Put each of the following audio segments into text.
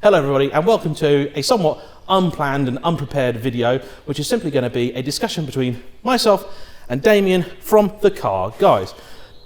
Hello everybody and welcome to a somewhat unplanned and unprepared video which is simply going to be a discussion between myself and Damian from the Car Guys.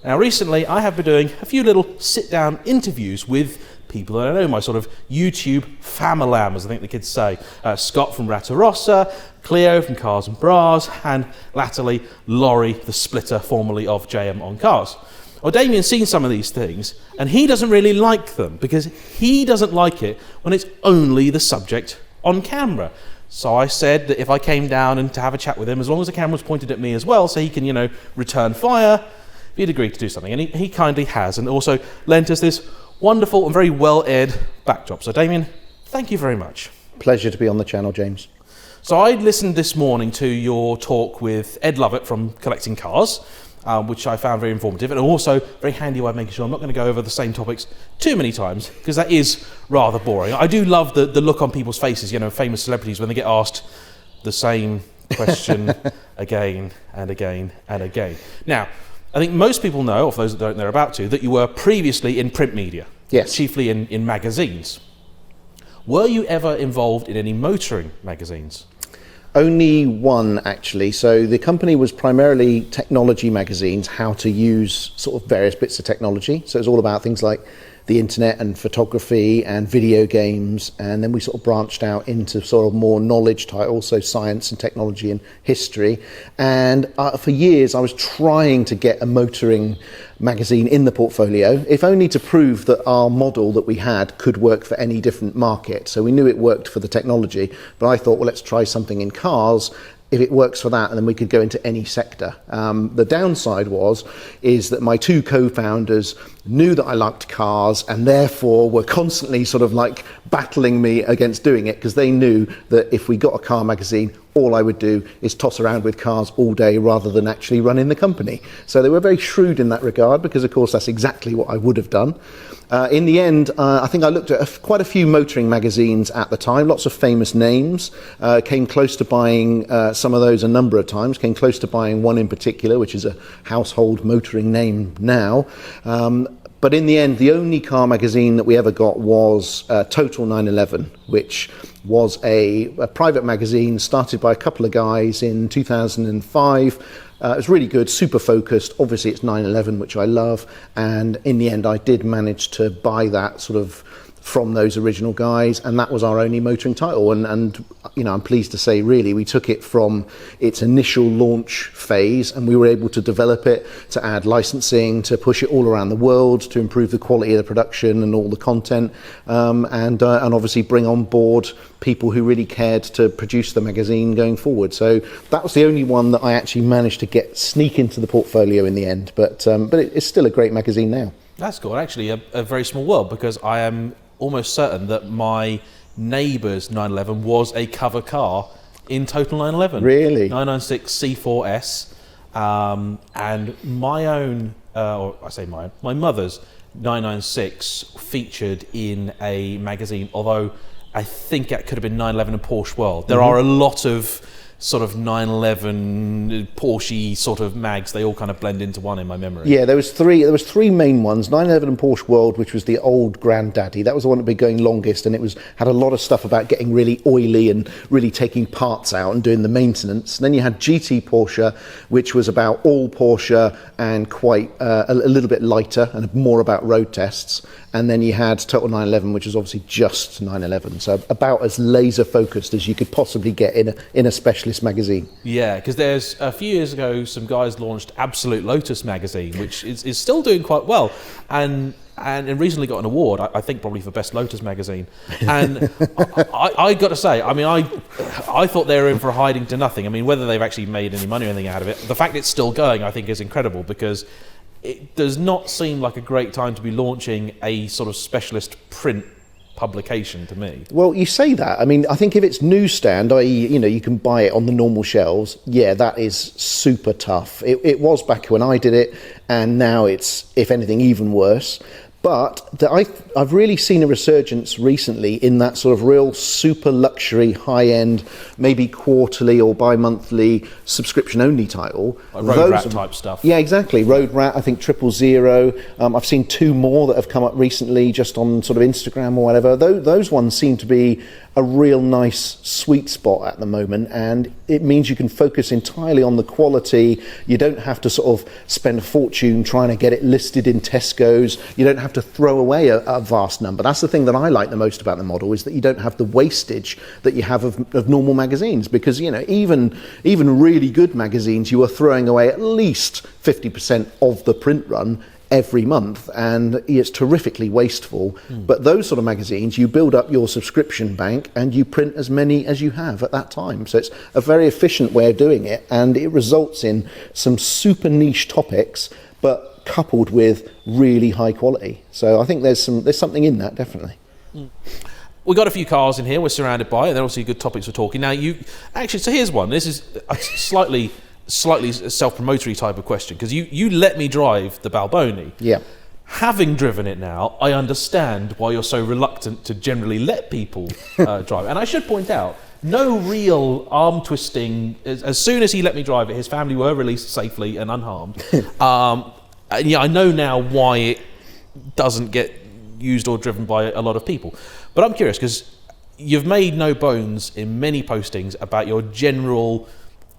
Now recently I have been doing a few little sit-down interviews with people that I know, my sort of YouTube famalam, as I think the kids say. Scott from Ratorossa, Cleo from Cars and Bras, and latterly Laurie, the splitter formerly of JayEmm on Cars. Well, Damian's seen some of these things, and he doesn't really like them because he doesn't like it when it's only the subject on camera. So I said that if I came down and to have a chat with him, as long as the camera was pointed at me as well, so he can, return fire, he'd agree to do something. And he kindly has, and also lent us this wonderful and very well-aired backdrop. So Damian, thank you very much. Pleasure to be on the channel, James. So I listened this morning to your talk with Ed Lovett from Collecting Cars, which I found very informative and also very handy way of making sure I'm not going to go over the same topics too many times, because that is rather boring. I do love the look on people's faces, famous celebrities when they get asked the same question again and again and again. Now, I think most people know, or for those that don't, they're about to, that you were previously in print media. Yes. Chiefly in magazines. Were you ever involved in any motoring magazines? Only one, actually. So the company was primarily technology magazines, how to use sort of various bits of technology. So it was all about things like the internet and photography and video games, and then we sort of branched out into sort of more knowledge titles, so science and technology and history. And for years I was trying to get a motoring magazine in the portfolio, if only to prove that our model that we had could work for any different market. So we knew it worked for the technology, but I thought, well, let's try something in cars. If it works for that, and then we could go into any sector. The downside is that my two co-founders knew that I liked cars and therefore were constantly sort of like battling me against doing it, because they knew that if we got a car magazine, all I would do is toss around with cars all day rather than actually running the company. So they were very shrewd in that regard, because of course that's exactly what I would have done. In the end, I think I looked at quite a few motoring magazines at the time, lots of famous names, came close to buying some of those a number of times, came close to buying one in particular, which is a household motoring name now. But in the end, the only car magazine that we ever got was Total 911, which was a private magazine started by a couple of guys in 2005. It was really good, super focused. Obviously, it's 911, which I love. And in the end, I did manage to buy that sort of from those original guys, and that was our only motoring title. And I'm pleased to say, really, we took it from its initial launch phase, and we were able to develop it, to add licensing, to push it all around the world, to improve the quality of the production and all the content, and obviously bring on board people who really cared to produce the magazine going forward. So that was the only one that I actually managed to sneak into the portfolio in the end. But it's still a great magazine now. That's cool. Actually, a very small world, because I am almost certain that my neighbour's 911 was a cover car in Total 911. Really? 996 C4S, and my own, my mother's 996 featured in a magazine, although I think it could have been 911 and Porsche World. There are a lot of sort of 911 Porsche sort of mags. They all kind of blend into one in my memory. Yeah, there was three main ones: 911 and Porsche World, which was the old granddaddy. That was the one that had been going longest, and it had a lot of stuff about getting really oily and really taking parts out and doing the maintenance. And then you had GT Porsche, which was about all Porsche and quite a little bit lighter and more about road tests. And then you had Total 911, which is obviously just 911, so about as laser focused as you could possibly get in a specialist magazine. Yeah, because there's a few years ago, some guys launched Absolute Lotus magazine, which is still doing quite well, and recently got an award, I think probably for Best Lotus magazine. And I got to say, I thought they were in for a hiding to nothing. I mean, whether they've actually made any money or anything out of it, the fact it's still going, I think, is incredible, because it does not seem like a great time to be launching a sort of specialist print publication to me. Well, you say that. I mean, I think if it's newsstand, i.e., you can buy it on the normal shelves, yeah, that is super tough. It was back when I did it, and now it's, if anything, even worse. But I've really seen a resurgence recently in that sort of real super luxury, high-end, maybe quarterly or bi-monthly subscription-only title. Like Road Rat type stuff. Yeah, exactly. Road Rat, I think 000. I've seen 2 more that have come up recently just on sort of Instagram or whatever. Those ones seem to be a real nice sweet spot at the moment, and it means you can focus entirely on the quality. You don't have to sort of spend a fortune trying to get it listed in Tesco's. You don't have to throw away a vast number. That's the thing that I like the most about the model, is that you don't have the wastage that you have of normal magazines, because even really good magazines, you are throwing away at least 50% of the print run every month, and it's terrifically wasteful. But those sort of magazines, you build up your subscription bank and you print as many as you have at that time. So it's a very efficient way of doing it, and it results in some super niche topics, but coupled with really high quality. So I think there's something in that, definitely. We've got a few cars in here we're surrounded by, and they're obviously good topics for talking. Now, so here's one. This is a slightly self-promotory type of question, because you let me drive the Balboni. Yeah. Having driven it now, I understand why you're so reluctant to generally let people drive. And I should point out, no real arm twisting. As soon as he let me drive it, his family were released safely and unharmed. And yeah, I know now why it doesn't get used or driven by a lot of people. But I'm curious, because you've made no bones in many postings about your general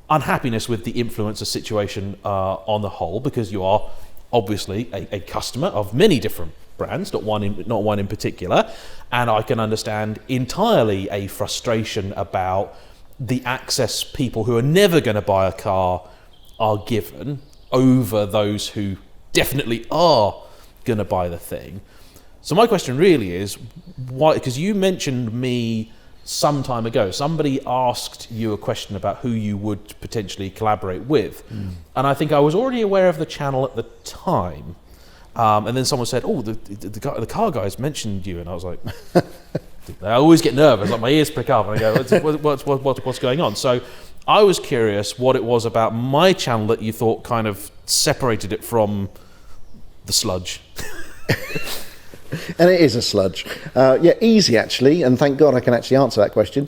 unhappiness with the influencer situation on the whole, because you are obviously a customer of many different brands, not one in particular, and I can understand entirely a frustration about the access people who are never going to buy a car are given over those who definitely are going to buy the thing. So my question really is, why? Because you mentioned me some time ago, somebody asked you a question about who you would potentially collaborate with. And I think I was already aware of the channel at the time. And then someone said, oh, the car guys mentioned you. And I was like, I always get nervous, like my ears prick up and I go, what's going on? So I was curious what it was about my channel that you thought kind of separated it from the sludge. And it is a sludge. Yeah, easy actually, and thank God I can actually answer that question.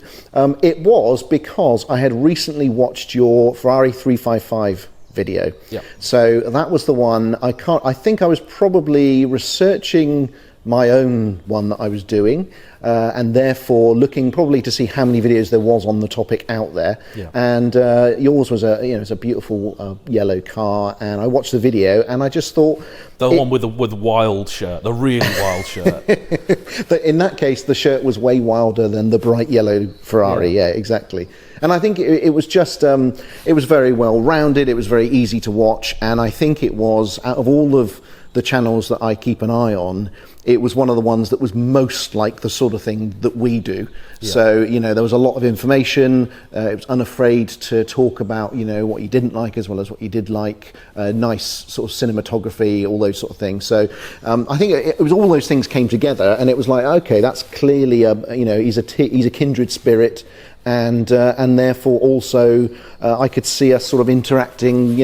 It was because I had recently watched your Ferrari 355 video. Yeah. So that was the one. I think I was probably researching my own one that I was doing, and therefore looking probably to see how many videos there was on the topic out there. Yeah. And yours was it's a beautiful yellow car, and I watched the video and I just thought, the one with the wild shirt, the really wild shirt. But in that case, the shirt was way wilder than the bright yellow Ferrari. Yeah, exactly. And I think it was just, it was very well rounded. It was very easy to watch. And I think it was, out of all of the channels that I keep an eye on, it was one of the ones that was most like the sort of thing that we do. Yeah. So, there was a lot of information. It was unafraid to talk about, what you didn't like as well as what you did like, nice sort of cinematography, all those sort of things. So I think it was all those things came together, and it was like, okay, that's clearly, he's a kindred spirit. And therefore also I could see us sort of interacting,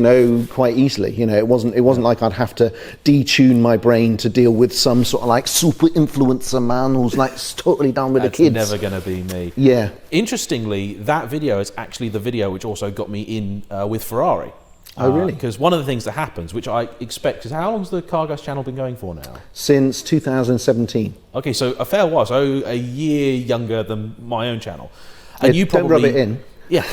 quite easily. It wasn't like I'd have to detune my brain to deal with some sort of like super influencer man who's like totally down with the kids. That's never going to be me. Yeah. Interestingly, that video is actually the video which also got me in with Ferrari. Oh, really? Because one of the things that happens, which I expect, is how long's the Car Guys channel been going for now? Since 2017. Okay, so a fair while, so a year younger than my own channel. And you probably don't rub it in. Yeah.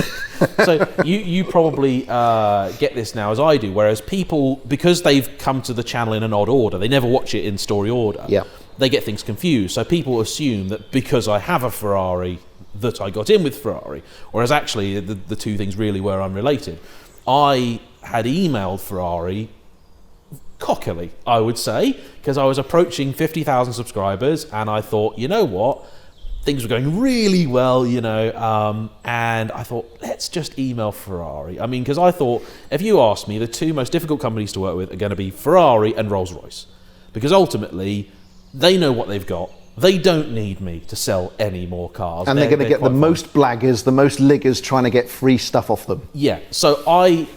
So you probably get this now as I do, whereas people, because they've come to the channel in an odd order, they never watch it in story order. Yeah. They get things confused. So people assume that because I have a Ferrari, that I got in with Ferrari, whereas actually the two things really were unrelated. I had emailed Ferrari cockily, I would say, because I was approaching 50,000 subscribers, and I thought, you know what? Things were going really well, and I thought, let's just email Ferrari. I mean, because I thought, if you ask me, the two most difficult companies to work with are going to be Ferrari and Rolls-Royce. Because ultimately, they know what they've got. They don't need me to sell any more cars. And they're going to get the most blaggers, the most liggers trying to get free stuff off them. Yeah, so I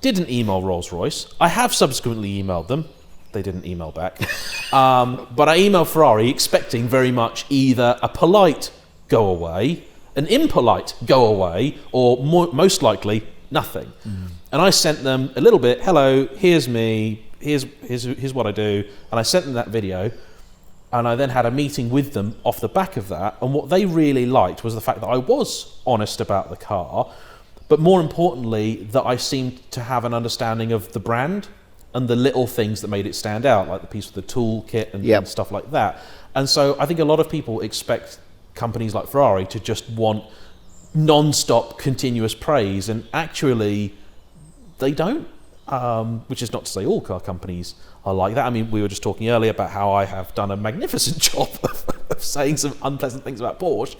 didn't email Rolls-Royce. I have subsequently emailed them. They didn't email back. But I emailed Ferrari expecting very much either a polite go away, an impolite go away, or most likely nothing. And I sent them a little bit, hello, here's me, here's what I do. And I sent them that video. And I then had a meeting with them off the back of that. And what they really liked was the fact that I was honest about the car, but more importantly, that I seemed to have an understanding of the brand and the little things that made it stand out, like the piece with the toolkit and stuff like that. And so I think a lot of people expect companies like Ferrari to just want non-stop continuous praise, and actually they don't. Which is not to say all car companies are like that. I mean, we were just talking earlier about how I have done a magnificent job of saying some unpleasant things about Porsche,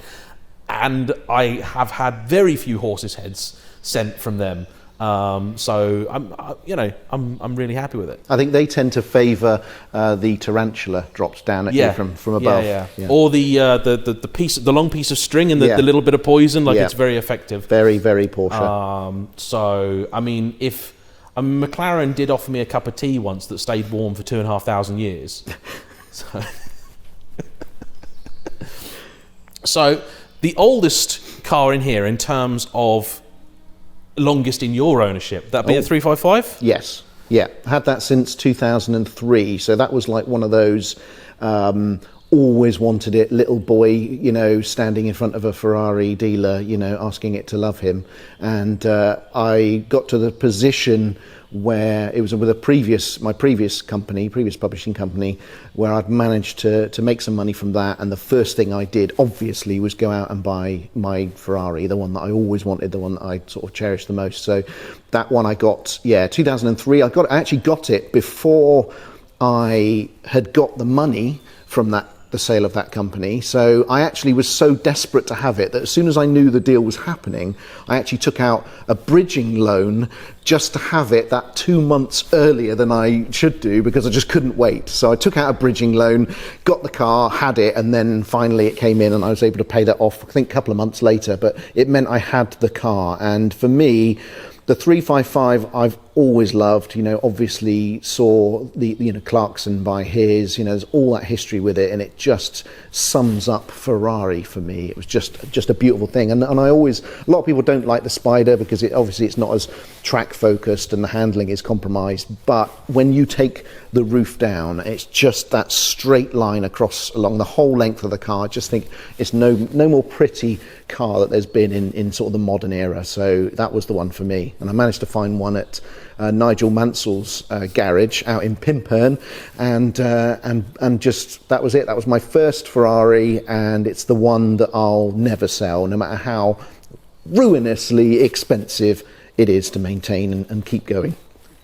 and I have had very few horses' heads sent from them. So I'm really happy with it. I think they tend to favour the tarantula dropped down at you from above. Yeah. Or the piece, the long piece of string and the little bit of poison. It's very effective. Very, very Porsche. So I mean, if McLaren did offer me a cup of tea once that stayed warm for 2,500 years. So the oldest car in here in terms of longest in your ownership, that'd be a 355? Yes. Yeah. Had that since 2003. So that was like one of those always wanted it, little boy, standing in front of a Ferrari dealer, asking it to love him. And I got to the position where it was with my previous publishing company, where I'd managed to make some money from that. And the first thing I did, obviously, was go out and buy my Ferrari, the one that I always wanted, the one that I sort of cherished the most. So that one I got, 2003. I actually got it before I had got the money from the sale of that company. So I actually was so desperate to have it that as soon as I knew the deal was happening, I actually took out a bridging loan just to have it that 2 months earlier than I should do, because I just couldn't wait. So I took out a bridging loan, got the car, had it, and then finally it came in and I was able to pay that off, I think a couple of months later. But it meant I had the car. And for me, the 355 I've always loved, obviously saw the, Clarkson buy his, there's all that history with it, and it just sums up Ferrari for me. It was just a beautiful thing. And I always, a lot of people don't like the Spider because it's not as track focused and the handling is compromised. But when you take the roof down, it's just that straight line along the whole length of the car. I just think it's no more pretty car that there's been in sort of the modern era. So that was the one for me. And I managed to find one at Nigel Mansell's garage out in Pimpern, and just that was it. That was my first Ferrari, and it's the one that I'll never sell, no matter how ruinously expensive it is to maintain and keep going.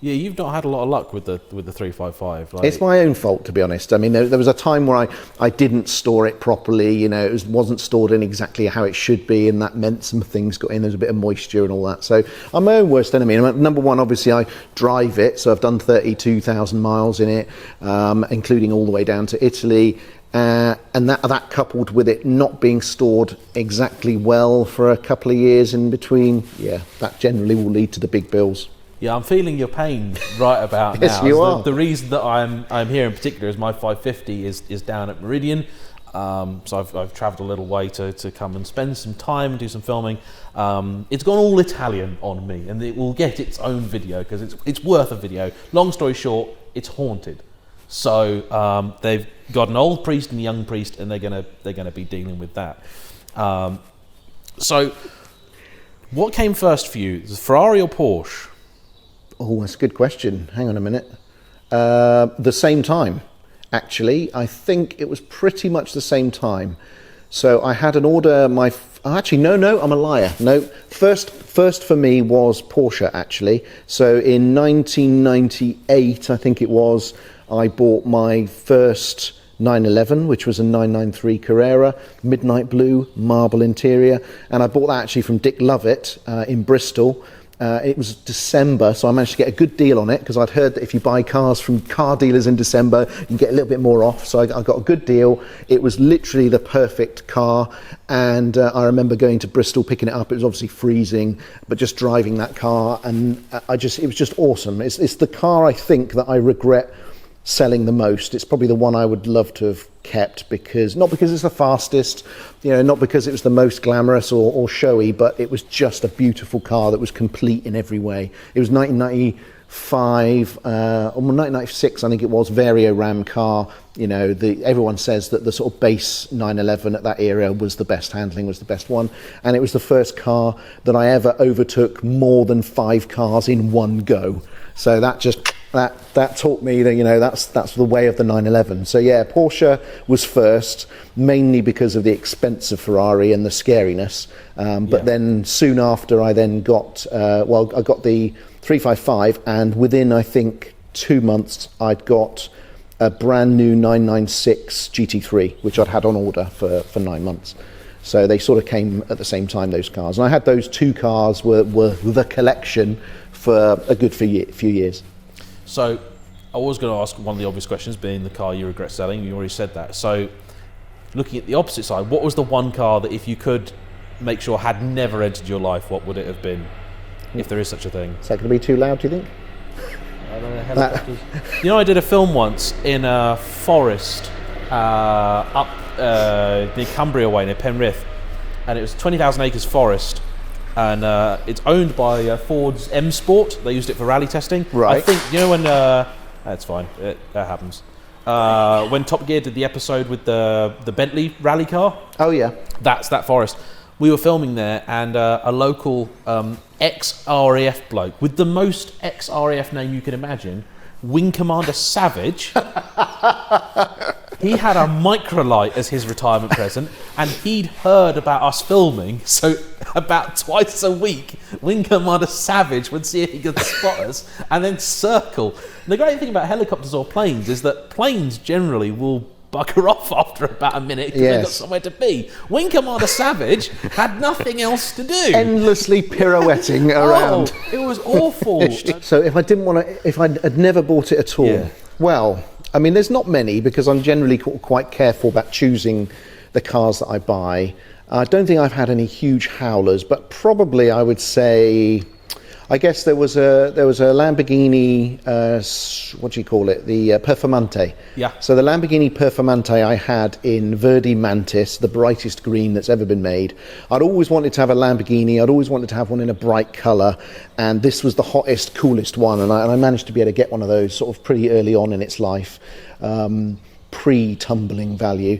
Yeah, you've not had a lot of luck with the 355. It's my own fault, to be honest. I mean, there was a time where I didn't store it properly. It wasn't stored in exactly how it should be, and that meant some things got in. There's a bit of moisture and all that. So I'm my own worst enemy. And number one, obviously, I drive it. So I've done 32,000 miles in it, including all the way down to Italy. And that coupled with it not being stored exactly well for a couple of years in between, that generally will lead to the big bills. Yeah, I'm feeling your pain right about Yes, now. you are. The reason that I'm here in particular is my 550 is down at Meridian. So I've travelled a little way to come and spend some time and do some filming. It's gone all Italian on me, and it will get its own video because it's worth a video. Long story short, it's haunted. So they've got an old priest and a young priest, and they're gonna be dealing with that. So what came first for you? The Ferrari or Porsche? Oh, that's a good question. Hang on a minute. The same time, actually. I think it was pretty much the same time. So I had an order. No, I'm a liar. No, first for me was Porsche, actually. So in 1998, I think it was, I bought my first 911, which was a 993 Carrera, midnight blue, marble interior. And I bought that actually from Dick Lovett in Bristol. It was December, so I managed to get a good deal on it because I'd heard that if you buy cars from car dealers in December, you can get a little bit more off. So I got a good deal. It was literally the perfect car, and I remember going to Bristol, picking it up. It was obviously freezing, but just driving that car, and it was just awesome. It's the car I think that I regret selling the most. It's probably the one I would love to have kept, because not because it's the fastest, not because it was the most glamorous or showy, but it was just a beautiful car that was complete in every way. It was 1995 or 1996, I think it was, Vario Ram car. Everyone says that the sort of base 911 at that era was the best handling, was the best one, and it was the first car that I ever overtook more than 5 cars in one go. So that taught me that that's the way of the 911. So yeah, Porsche was first, mainly because of the expense of Ferrari and the scariness. But then soon after, I then got I got the 355, and within I think 2 months, I'd got a brand new 996 GT3, which I'd had on order for 9 months. So they sort of came at the same time, those cars, and I had those 2 cars were the collection for a good few years. So I was going to ask one of the obvious questions, being the car you regret selling. You already said that. So looking at the opposite side, what was the one car that if you could make sure had never entered your life, what would it have been, if there is such a thing? Is that going to be too loud, do you think? I don't know, helicopters. I did a film once in a forest up near Cumbria way, near Penrith, and it was 20,000 acres forest. And it's owned by Ford's M Sport. They used it for rally testing. Right. I think, when... that's fine. That happens. When Top Gear did the episode with the Bentley rally car. Oh, yeah. That's that forest. We were filming there, and a local ex-RAF bloke with the most ex-RAF name you can imagine, Wing Commander Savage. He had a microlight as his retirement present, and he'd heard about us filming, so about twice a week, Wing Commander Savage would see if he could spot us and then circle. And the great thing about helicopters or planes is that planes generally will bugger off after about a minute because they've got somewhere to be. Wing Commander Savage had nothing else to do. Endlessly pirouetting around. Oh, it was awful. So if I had never bought it at all, well, I mean, there's not many, because I'm generally quite careful about choosing the cars that I buy. I don't think I've had any huge howlers, but probably I would say, I guess there was a Lamborghini, what do you call it? The Performante. Yeah. So the Lamborghini Performante I had in Verde Mantis, the brightest green that's ever been made. I'd always wanted to have a Lamborghini. I'd always wanted to have one in a bright colour, and this was the hottest, coolest one. And I managed to be able to get one of those sort of pretty early on in its life, pre-tumbling value.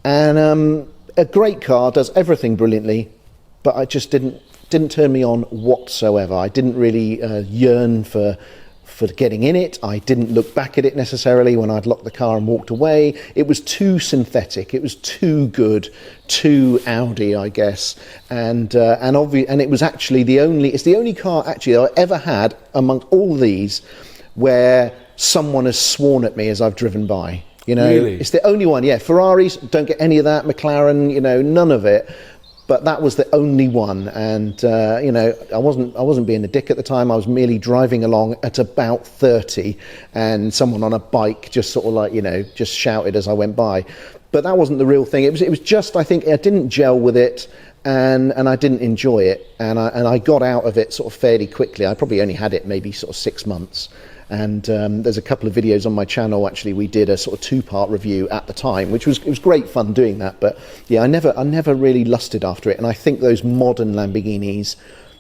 And a great car, does everything brilliantly, but I just didn't turn me on whatsoever. I didn't really yearn for getting in it. I didn't look back at it necessarily when I'd locked the car and walked away. It was too synthetic. It was too good, too Audi, I guess. And it was actually the only car actually I ever had amongst all these where someone has sworn at me as I've driven by. Really? It's the only one. Yeah, Ferraris don't get any of that. McLaren, none of it. But that was the only one, and I wasn't being a dick at the time. I was merely driving along at about 30, and someone on a bike just sort of just shouted as I went by. But that wasn't the real thing. It was just, I think I didn't gel with it, and I didn't enjoy it, and I got out of it sort of fairly quickly. I probably only had it maybe sort of 6 months. And there's a couple of videos on my channel. Actually, we did a sort of 2-part review at the time, which was great fun doing that. But yeah, I never really lusted after it. And I think those modern Lamborghinis,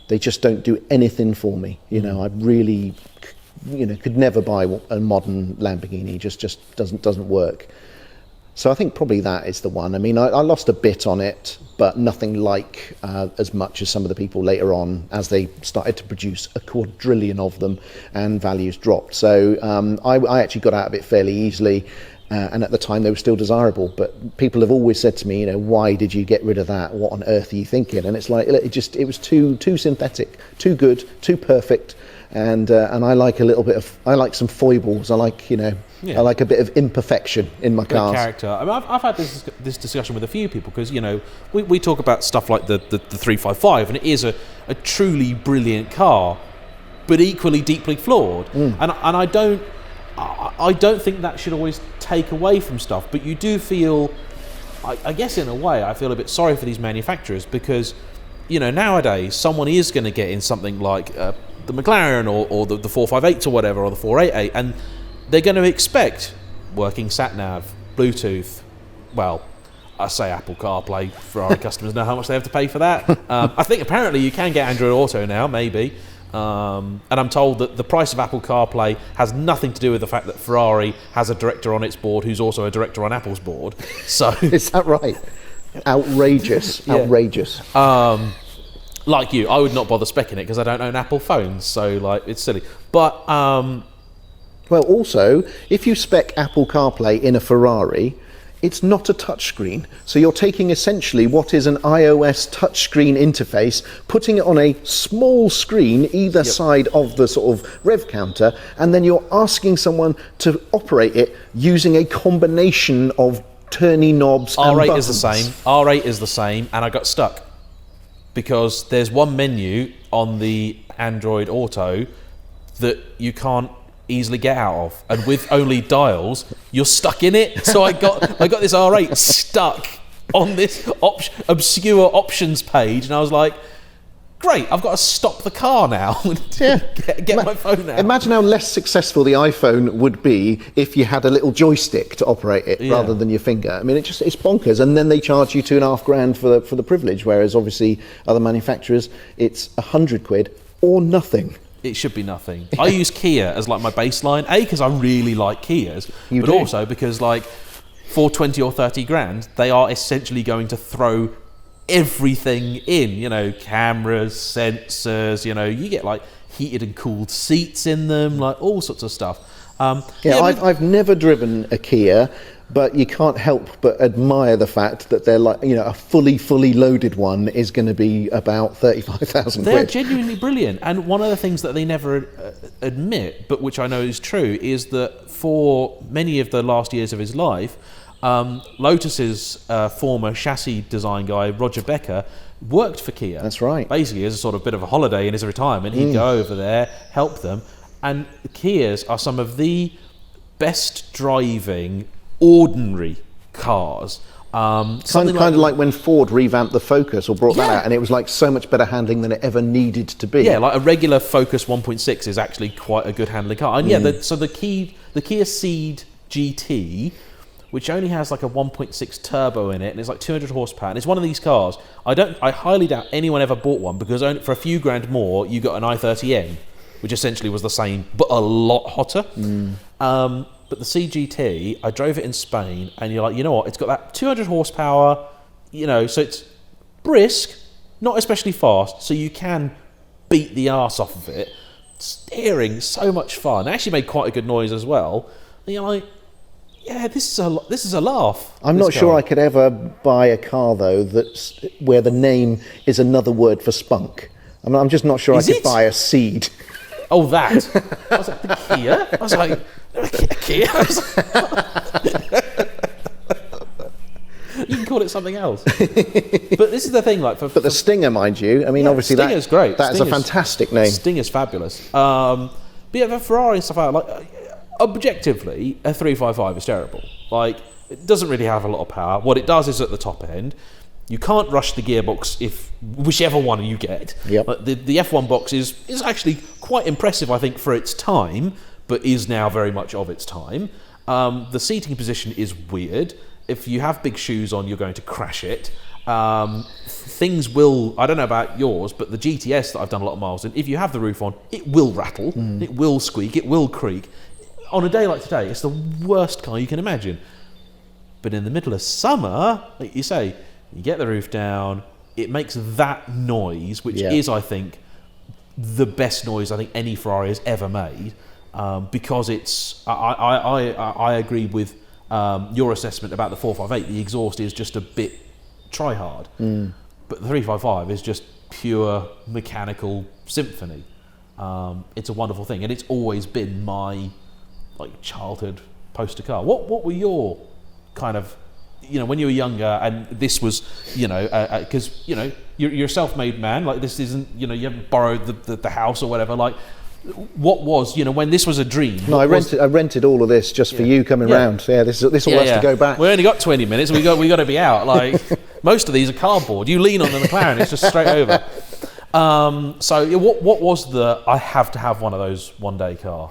they just don't do anything for me. I really, could never buy a modern Lamborghini. Just doesn't work. So I think probably that is the one. I mean, I lost a bit on it, but nothing like as much as some of the people later on, as they started to produce a quadrillion of them and values dropped. So I actually got out of it fairly easily, and at the time they were still desirable. But people have always said to me, why did you get rid of that? What on earth are you thinking? And it's like, it was too synthetic, too good, too perfect. And I like I like some foibles. I like, I like a bit of imperfection in my cars. Character. I mean, I've had this discussion with a few people, because we talk about stuff like the 355, and it is a truly brilliant car, but equally deeply flawed. And I don't think that should always take away from stuff. But you do feel, I guess in a way, I feel a bit sorry for these manufacturers, because nowadays someone is going to get in something like the McLaren or the 458 or whatever, or the 488, and they're going to expect working sat-nav, Bluetooth, well, I say Apple CarPlay. Ferrari customers know how much they have to pay for that. I think apparently you can get Android Auto now, maybe. And I'm told that the price of Apple CarPlay has nothing to do with the fact that Ferrari has a director on its board who's also a director on Apple's board. So is that right? Outrageous. Outrageous. Like you, I would not bother specking it because I don't own Apple phones, so like it's silly. But well, also, if you spec Apple CarPlay in a Ferrari, it's not a touchscreen. So you're taking essentially what is an iOS touchscreen interface, putting it on a small screen either side of the sort of rev counter, and then you're asking someone to operate it using a combination of turny knobs and R8 buttons. is the same. R8 is the same, and I got stuck because there's one menu on the Android Auto that you can't easily get out of, and with only dials you're stuck in it. So I got this R8 stuck on this obscure options page, and I was like, great, I've got to stop the car now and get my phone out. Imagine how less successful the iPhone would be if you had a little joystick to operate it rather than your finger. I mean, it's bonkers. And then they charge you £2,500 for the privilege, whereas obviously other manufacturers it's £100 or nothing. It should be nothing. I use Kia as like my baseline, because I really like Kias, but do. also because like for 20 or 30 grand, they are essentially going to throw everything in, you know, cameras, sensors, you know, you get like heated and cooled seats in them, like all sorts of stuff. I've never driven a Kia, but you can't help but admire the fact that they're like, you know, a fully loaded one is going to be about 35,000 They're quid. genuinely brilliant. And one of the things that they never admit, but which I know is true, is that for many of the last years of his life, Lotus's former chassis design guy, Roger Becker, worked for Kia. That's right. Basically, as a sort of bit of a holiday in his retirement, he'd go over there, help them. And Kias are some of the best driving ordinary cars. Kind of like when Ford revamped the Focus or brought that out, and it was like so much better handling than it ever needed to be. Yeah, like a regular Focus 1.6 is actually quite a good handling car. And so the Kia Ceed GT, which only has like a 1.6 turbo in it, and it's like 200 horsepower, and it's one of these cars. I highly doubt anyone ever bought one, because only for a few grand more you got an i30N, which essentially was the same but a lot hotter. But the CGT, I drove it in Spain, and you're like, you know what, it's got that 200 horsepower, you know, so it's brisk, not especially fast, so you can beat the arse off of it. Steering, so much fun. It actually made quite a good noise as well. And you're like, yeah, this is a laugh. I'm not sure I could ever buy a car though that's where the name is another word for spunk. I'm just not sure I could buy a Ceed. Oh, that. I was like, the Kia? I was like, Kia? You can call it something else. But this is the thing, like, but the Stinger, mind you, I mean, obviously Stinger's great. That is a fantastic name. Stinger's fabulous. But yeah, the Ferrari and stuff like that, objectively, a 355 is terrible. Like, it doesn't really have a lot of power. What it does is at the top end, you can't rush the gearbox whichever one you get. Yep. Like the F1 box is actually quite impressive, I think, for its time, but is now very much of its time. The seating position is weird. If you have big shoes on, you're going to crash it. Things will, I don't know about yours, but the GTS that I've done a lot of miles in, if you have the roof on, it will rattle, it will squeak, it will creak. On a day like today, it's the worst car you can imagine. But in the middle of summer, like you say, you get the roof down, it makes that noise, which is, I think, the best noise I think any Ferrari has ever made, because it's, I agree with your assessment about the 458, the exhaust is just a bit try-hard, but the 355 is just pure mechanical symphony. It's a wonderful thing, and it's always been my childhood poster car. What were your kind of, when you were younger, and this was, because you're a self-made man, like this isn't, you haven't borrowed the house or whatever, like what was, when this was a dream? No, I rented all of this just for you coming round. Yeah, this all has to go back. We only got 20 minutes. We got to be out. Like most of these are cardboard. You lean on the McLaren, it's just straight over. So what was the I have to have one of those one day car?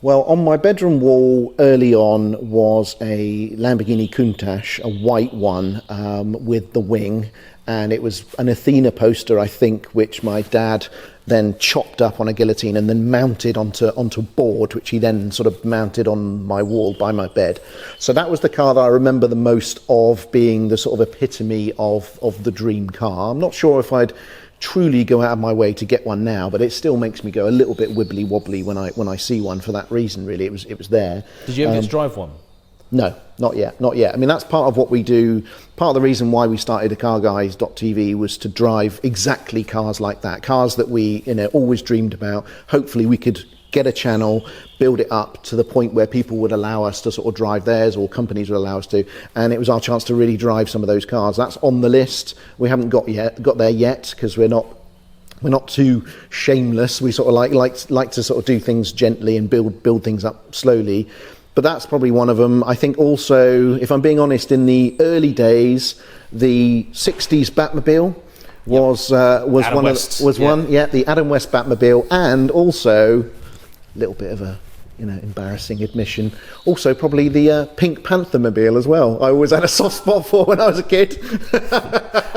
Well, on my bedroom wall early on was a Lamborghini Countach, a white one with the wing, and it was an Athena poster, I think, which my dad then chopped up on a guillotine and then mounted onto a board, which he then sort of mounted on my wall by my bed. So that was the car that I remember the most of being the sort of epitome of the dream car. I'm not sure if I'd truly go out of my way to get one now, but it still makes me go a little bit wibbly wobbly when I see one for that reason. Really, it was there. Did you ever get to drive one? No, not yet. I mean, that's part of what we do. Part of the reason why we started thecarguys.tv was to drive exactly cars like that, cars that we always dreamed about. Hopefully we could get a channel, build it up to the point where people would allow us to sort of drive theirs, or companies would allow us to, and it was our chance to really drive some of those cars. That's on the list. We haven't got there yet because we're not too shameless. We sort of like to sort of do things gently and build things up slowly. But that's probably one of them. I think also, if I'm being honest, in the early days, the 60s Batmobile was one. Yeah, the Adam West Batmobile, and also a little bit of a embarrassing admission. Also, probably the Pink Panther mobile as well. I always had a soft spot for when I was a kid.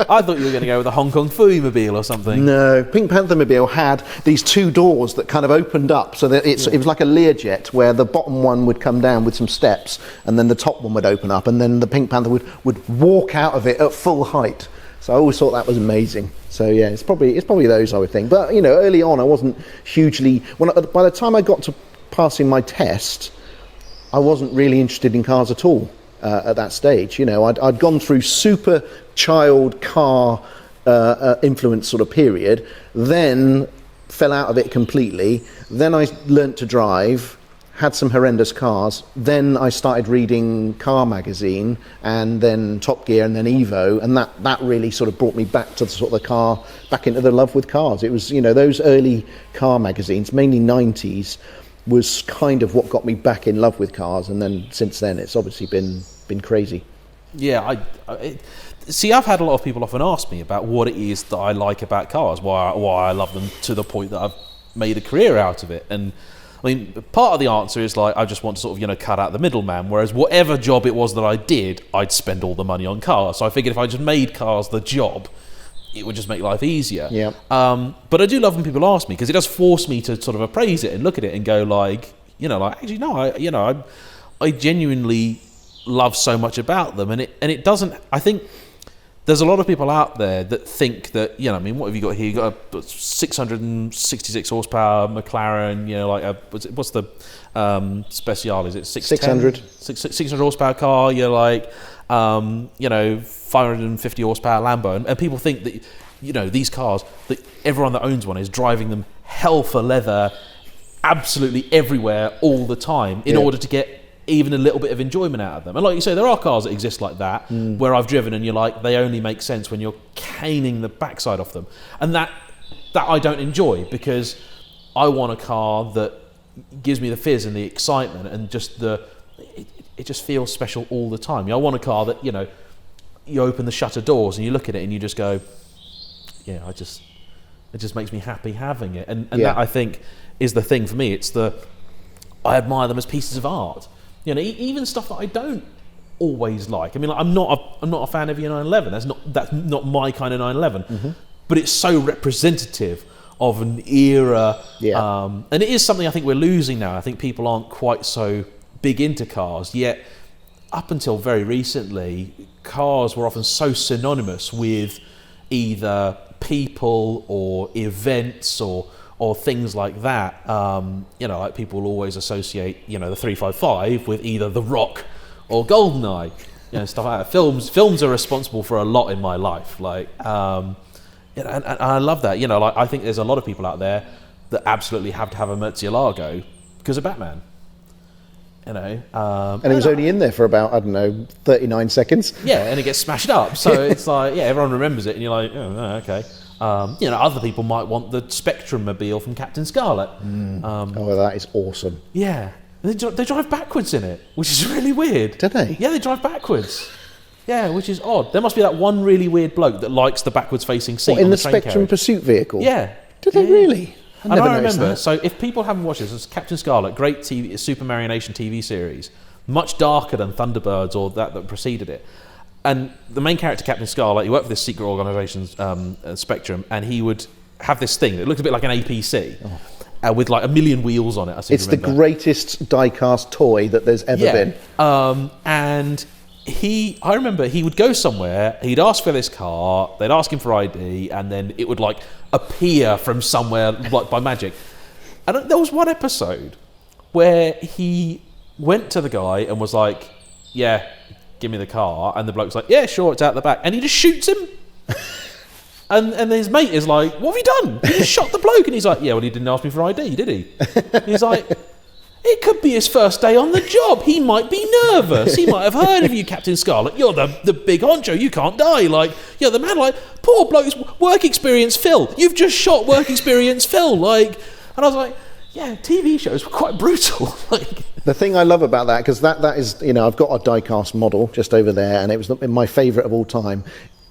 I thought you were going to go with a Hong Kong Phooey mobile or something. No, Pink Panther mobile had these two doors that kind of opened up, so that it was like a Learjet, where the bottom one would come down with some steps, and then the top one would open up, and then the Pink Panther would walk out of it at full height. So I always thought that was amazing. So yeah, it's probably those, I would think. But early on, I wasn't hugely. By the time I got to passing my test, I wasn't really interested in cars at all at that stage. I'd gone through super child car influence sort of period, then fell out of it completely. Then I learnt to drive, had some horrendous cars. Then I started reading Car Magazine, and then Top Gear, and then Evo, and that really sort of brought me back to the sort of the car, back into the love with cars. It was, those early car magazines, mainly 90s, was kind of what got me back in love with cars, and then since then it's obviously been crazy. Yeah, I've had a lot of people often ask me about what it is that I like about cars, why I love them, to the point that I've made a career out of it. And I mean, part of the answer is like, I just want to sort of cut out the middleman, whereas whatever job it was that I did, I'd spend all the money on cars. So I figured if I just made cars the job, it would just make life easier. Yeah. But I do love when people ask me, because it does force me to sort of appraise it and look at it and go actually no, I genuinely love so much about them, and it doesn't. I think there's a lot of people out there that think that what have you got here? You got a 666 horsepower McLaren. What's the Speciale? Is it 600 horsepower car? You're like 550 horsepower Lambo, and people think that these cars, that everyone that owns one is driving them hell for leather absolutely everywhere all the time in order to get even a little bit of enjoyment out of them. And like you say, there are cars that exist like that, where I've driven and you're like, they only make sense when you're caning the backside off them, and that I don't enjoy, because I want a car that gives me the fizz and the excitement, and just it just feels special all the time. I want a car that you open the shutter doors and you look at it and you just go, yeah, it just makes me happy having it, and that, I think, is the thing for me. I admire them as pieces of art. Even stuff that I don't always like. I mean, I'm not a fan of your 911. That's not my kind of 911. Mm-hmm. But it's so representative of an era, and it is something I think we're losing now. I think people aren't quite so big into cars yet. Up until very recently, cars were often so synonymous with either people or events or things like that. Like people will always associate, the 355 with either The Rock or Goldeneye, stuff like that. Films are responsible for a lot in my life. And I love that. I think there's a lot of people out there that absolutely have to have a Murcielago because of Batman. And it was only in there for about, 39 seconds. Yeah, and it gets smashed up. So it's like, everyone remembers it, and you're like, oh, okay. Other people might want the Spectrum mobile from Captain Scarlet. That is awesome. Yeah. They drive backwards in it, which is really weird. Do they? Yeah, they drive backwards. Yeah, which is odd. There must be that one really weird bloke that likes the backwards facing seat in the Spectrum carriage. Pursuit vehicle. Yeah. Do they really? And I noticed remember, that. so if people haven't watched this, it's Captain Scarlet, great TV, Super Mario Nation TV series, much darker than Thunderbirds or that preceded it. And the main character, Captain Scarlet, he worked for this secret organisation, Spectrum, and he would have this thing that looked a bit like an APC. With like a million wheels on it. It's the greatest die-cast toy that there's ever been. And I remember he would go somewhere, he'd ask for this car, they'd ask him for ID, and then it would like appear from somewhere like by magic. And there was one episode where he went to the guy and was like, yeah, give me the car. And the bloke's like, yeah, sure, it's out the back. And he just shoots him. And his mate is like, what have you done? You just shot the bloke. And he's like, yeah, well, he didn't ask me for ID, did he? He's like, it could be his first day on the job. He might be nervous. He might have heard of you, Captain Scarlet. You're the big honcho. You can't die. Like, you're the man. Like, poor bloke's work experience, Phil. You've just shot work experience, Phil. Like, and I was like, yeah, TV shows were quite brutal. Like, the thing I love about that, because that is, I've got a die-cast model just over there, and it was my favourite of all time.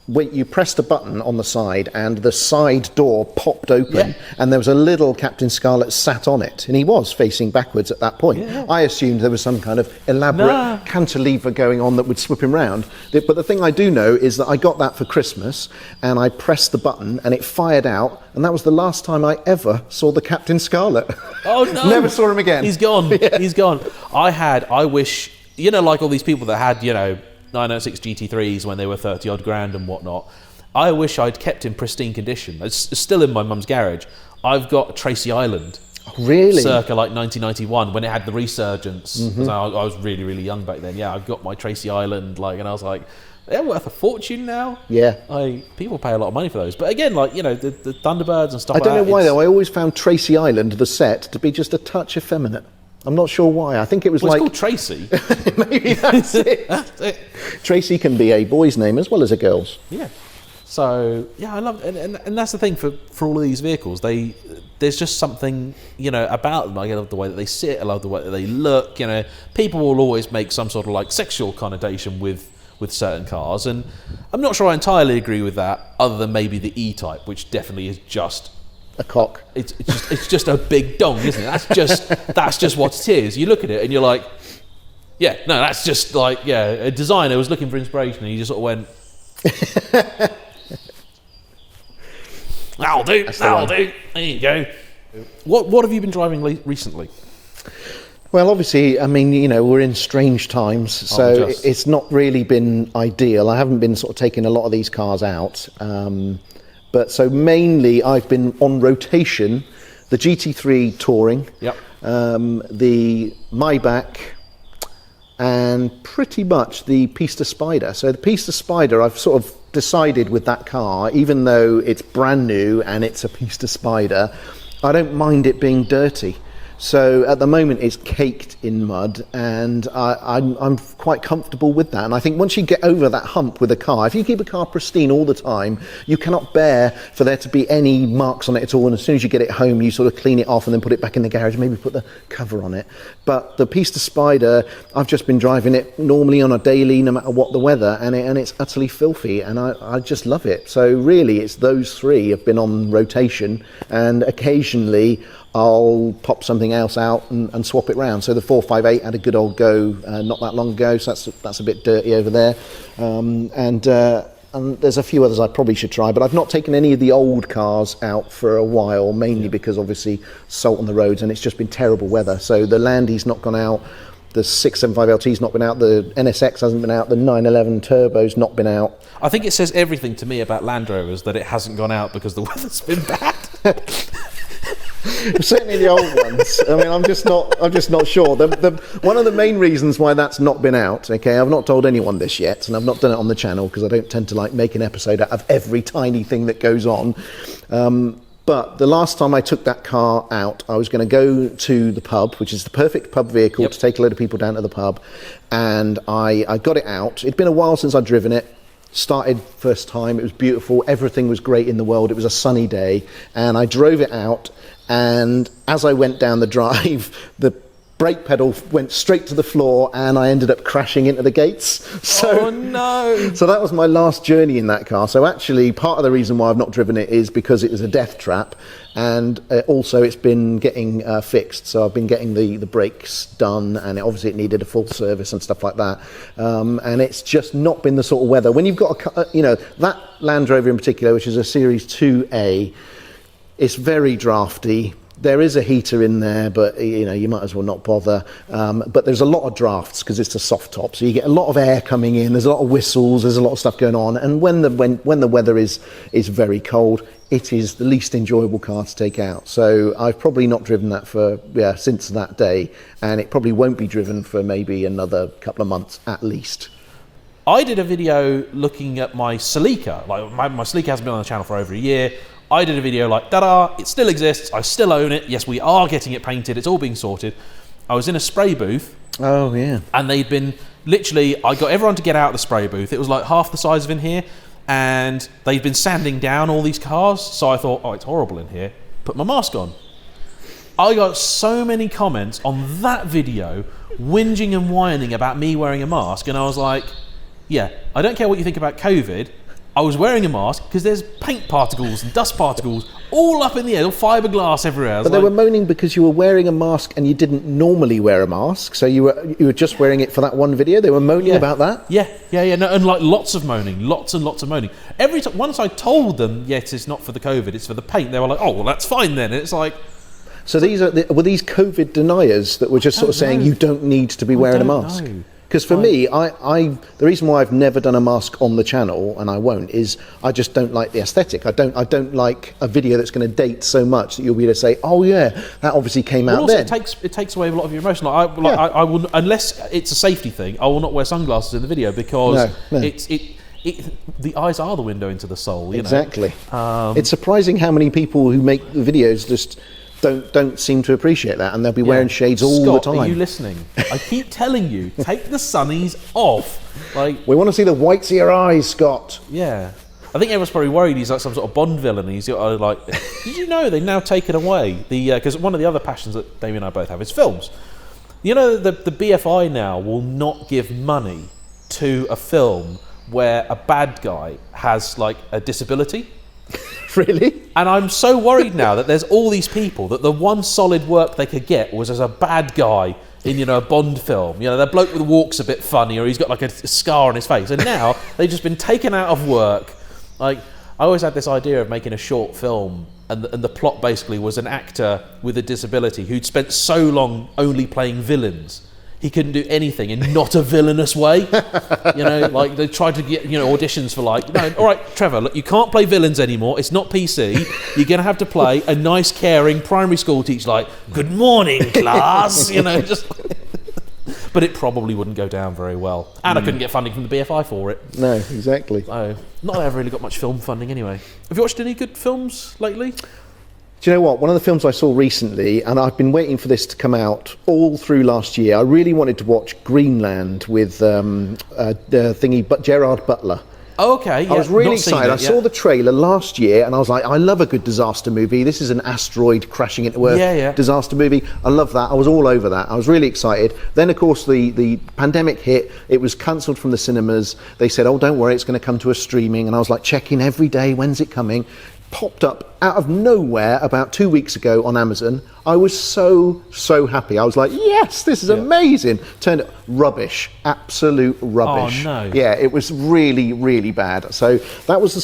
When you pressed a button on the side and the side door popped open and there was a little Captain Scarlet sat on it, and he was facing backwards at that point. I assumed there was some kind of elaborate cantilever going on that would swip him round. But the thing I do know is that I got that for Christmas and I pressed the button and it fired out, and that was the last time I ever saw the Captain Scarlet. Oh no! Never saw him again. He's gone. He's gone. I wish, like all these people that had, 906 GT3s when they were 30 odd grand and whatnot. I wish I'd kept in pristine condition. It's still in my mum's garage. I've got Tracy Island. Really? Circa like 1991 when it had the resurgence. Mm-hmm. So I was really, really young back then. Yeah, I've got my Tracy Island, and I was like, they're worth a fortune now. Yeah. People pay a lot of money for those. But again, the Thunderbirds and stuff like that. I don't know why though. I always found Tracy Island, the set, to be just a touch effeminate. I'm not sure why. I think it was it's called Tracy. Maybe that's it. That's it. Tracy can be a boy's name as well as a girl's. Yeah. So I love it. And that's the thing for all of these vehicles. There's just something about them. I love the way that they sit. I love the way that they look. People will always make some sort of sexual connotation with certain cars, and I'm not sure I entirely agree with that. Other than maybe the E-Type, which definitely is just a cock. It's just a big dong, isn't it? That's just what it is. You look at it and you're like, yeah, no, that's just a designer was looking for inspiration and he just sort of went, that'll do. There you go. What have you been driving recently? Well, obviously, we're in strange times, so it's not really been ideal. I haven't been sort of taking a lot of these cars out. But so mainly I've been on rotation, the GT3 Touring, the Maybach, and pretty much the Pista Spider. So the Pista Spider, I've sort of decided with that car, even though it's brand new and it's a Pista Spider, I don't mind it being dirty. So at the moment it's caked in mud, and I'm quite comfortable with that. And I think once you get over that hump with a car, if you keep a car pristine all the time, you cannot bear for there to be any marks on it at all. And as soon as you get it home, you sort of clean it off and then put it back in the garage, maybe put the cover on it. But the Pista Spider, I've just been driving it normally on a daily, no matter what the weather, and it's utterly filthy, and I just love it. So really it's those three have been on rotation, and occasionally I'll pop something else out and swap it round. So the 458 had a good old go not that long ago, so that's a bit dirty over there. And there's a few others I probably should try, but I've not taken any of the old cars out for a while, mainly because obviously salt on the roads, and it's just been terrible weather. So the Landy's not gone out, the 675 LT's not been out, the NSX hasn't been out, the 911 Turbo's not been out. I think it says everything to me about Land Rovers that it hasn't gone out because the weather's been bad. Certainly the old ones. I'm just not sure. One of the main reasons why that's not been out, okay, I've not told anyone this yet, and I've not done it on the channel because I don't tend to make an episode out of every tiny thing that goes on. But the last time I took that car out, I was going to go to the pub, which is the perfect pub vehicle to take a load of people down to the pub, and I got it out. It'd been a while since I'd driven it. Started first time, it was beautiful, everything was great in the world, it was a sunny day, and I drove it out, and as I went down the drive, the brake pedal went straight to the floor, and I ended up crashing into the gates. So, oh no! So that was my last journey in that car. So actually, part of the reason why I've not driven it is because it was a death trap, and also it's been getting fixed. So I've been getting the brakes done, and obviously it needed a full service and stuff like that. And it's just not been the sort of weather. When you've got that Land Rover in particular, which is a Series 2A, it's very drafty. There is a heater in there, but you might as well not bother. But there's a lot of drafts because it's a soft top, so you get a lot of air coming in. There's a lot of whistles. There's a lot of stuff going on. And when the weather is very cold, it is the least enjoyable car to take out. So I've probably not driven that since that day, and it probably won't be driven for maybe another couple of months at least. I did a video looking at my Celica. Like my Celica hasn't been on the channel for over a year. I did a video like, ta-da, it still exists, I still own it, yes, we are getting it painted, it's all being sorted. I was in a spray booth. Oh, yeah. And they'd been, literally, I got everyone to get out of the spray booth. It was like half the size of in here, and they'd been sanding down all these cars, so I thought, oh, it's horrible in here, put my mask on. I got so many comments on that video, whinging and whining about me wearing a mask, and I was like, yeah, I don't care what you think about COVID, I was wearing a mask because there's paint particles and dust particles all up in the air, all fiberglass everywhere. But they were moaning because you were wearing a mask and you didn't normally wear a mask, so you were just wearing it for that one video. They were moaning about that. Yeah. No, and like lots and lots of moaning. Every time once I told them, yes, it's not for the COVID, it's for the paint. They were like, oh, well, that's fine then. And it's like, so were these COVID deniers that were just sort of saying you don't need to be wearing a mask? Because for me, the reason why I've never done a mask on the channel, and I won't, is I just don't like the aesthetic. I don't like a video that's going to date so much that you'll be able to say, oh yeah, that obviously came out also then. It takes away a lot of your emotion. I will, unless it's a safety thing, I will not wear sunglasses in the video because the eyes are the window into the soul. Exactly. It's surprising how many people who make the videos just don't seem to appreciate that, and they'll be wearing shades all the time. Are you listening? I keep telling you, take the sunnies off. Like, we want to see the whites of your eyes, Scott. Yeah. I think everyone's probably worried he's like some sort of Bond villain. He's like, did you know they've now taken away because one of the other passions that Damian and I both have is films. You know, the BFI now will not give money to a film where a bad guy has like a disability. Really? And I'm so worried now that there's all these people that the one solid work they could get was as a bad guy in, a Bond film. The bloke with walks a bit funny, or he's got like a scar on his face. And now they've just been taken out of work. Like, I always had this idea of making a short film, and the plot basically was an actor with a disability who'd spent so long only playing villains. He couldn't do anything in not a villainous way. Like they tried to get, auditions for like, no, all right, Trevor, look, you can't play villains anymore. It's not PC. You're going to have to play a nice, caring primary school teacher like, good morning, class, just... But it probably wouldn't go down very well. And I couldn't get funding from the BFI for it. No, exactly. So, not that I ever really got much film funding anyway. Have you watched any good films lately? Do you know what? One of the films I saw recently, and I've been waiting for this to come out all through last year, I really wanted to watch Greenland with Gerard Butler. Oh, okay, yeah. I was really excited. I saw the trailer last year and I was like, I love a good disaster movie. This is an asteroid crashing into Earth disaster movie. I love that. I was all over that. I was really excited. Then, of course, the pandemic hit. It was cancelled from the cinemas. They said, oh, don't worry, it's going to come to a streaming. And I was like checking every day, when's it coming? Popped up out of nowhere about 2 weeks ago on Amazon. I was so happy. I was like, yes, this is amazing. Turned out rubbish, absolute rubbish. Oh no. Yeah, it was really bad. So that was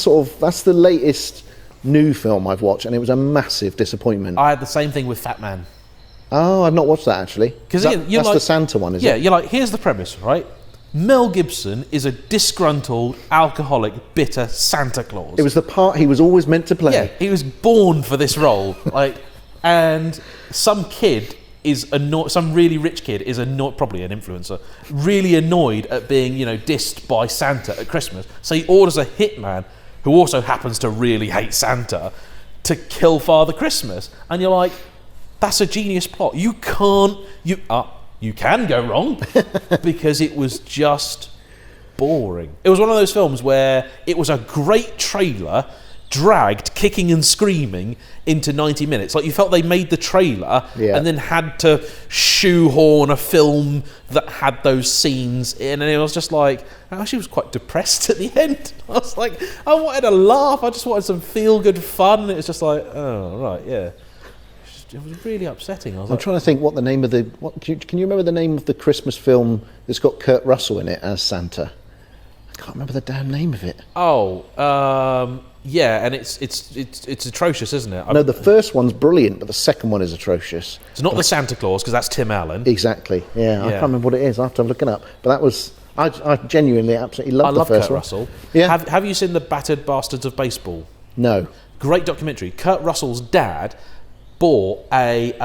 that's the latest new film I've watched, and it was a massive disappointment. I had the same thing with Fat Man. Oh, I've not watched that actually. Because that's like, the Santa one, is it? Yeah, you're like, here's the premise, right? Mel Gibson is a disgruntled, alcoholic, bitter Santa Claus. It was the part he was always meant to play. Yeah, he was born for this role. And some kid is annoyed, some really rich kid is annoyed, probably an influencer, really annoyed at being, dissed by Santa at Christmas. So he orders a hitman, who also happens to really hate Santa, to kill Father Christmas. And you're like, that's a genius plot. You can go wrong because it was just boring. It was one of those films where it was a great trailer dragged kicking and screaming into 90 minutes. Like, you felt they made the trailer and then had to shoehorn a film that had those scenes in, and it was just like, I actually was quite depressed at the end. I was like, I wanted to laugh, I just wanted some feel-good fun, and it was just like, oh, right, yeah. It was really upsetting. I'm trying to think what the name of the... can you remember the name of the Christmas film that's got Kurt Russell in it as Santa? I can't remember the damn name of it. Yeah, and it's atrocious, isn't it? No, the first one's brilliant, but the second one is atrocious. It's not the Santa Claus, because that's Tim Allen. Exactly, yeah. I can't remember what it is. I have to look it up. But that was... I genuinely, absolutely loved the first Kurt one. Russell. Yeah. Have you seen The Battered Bastards of Baseball? No. Great documentary. Kurt Russell's dad bought a... what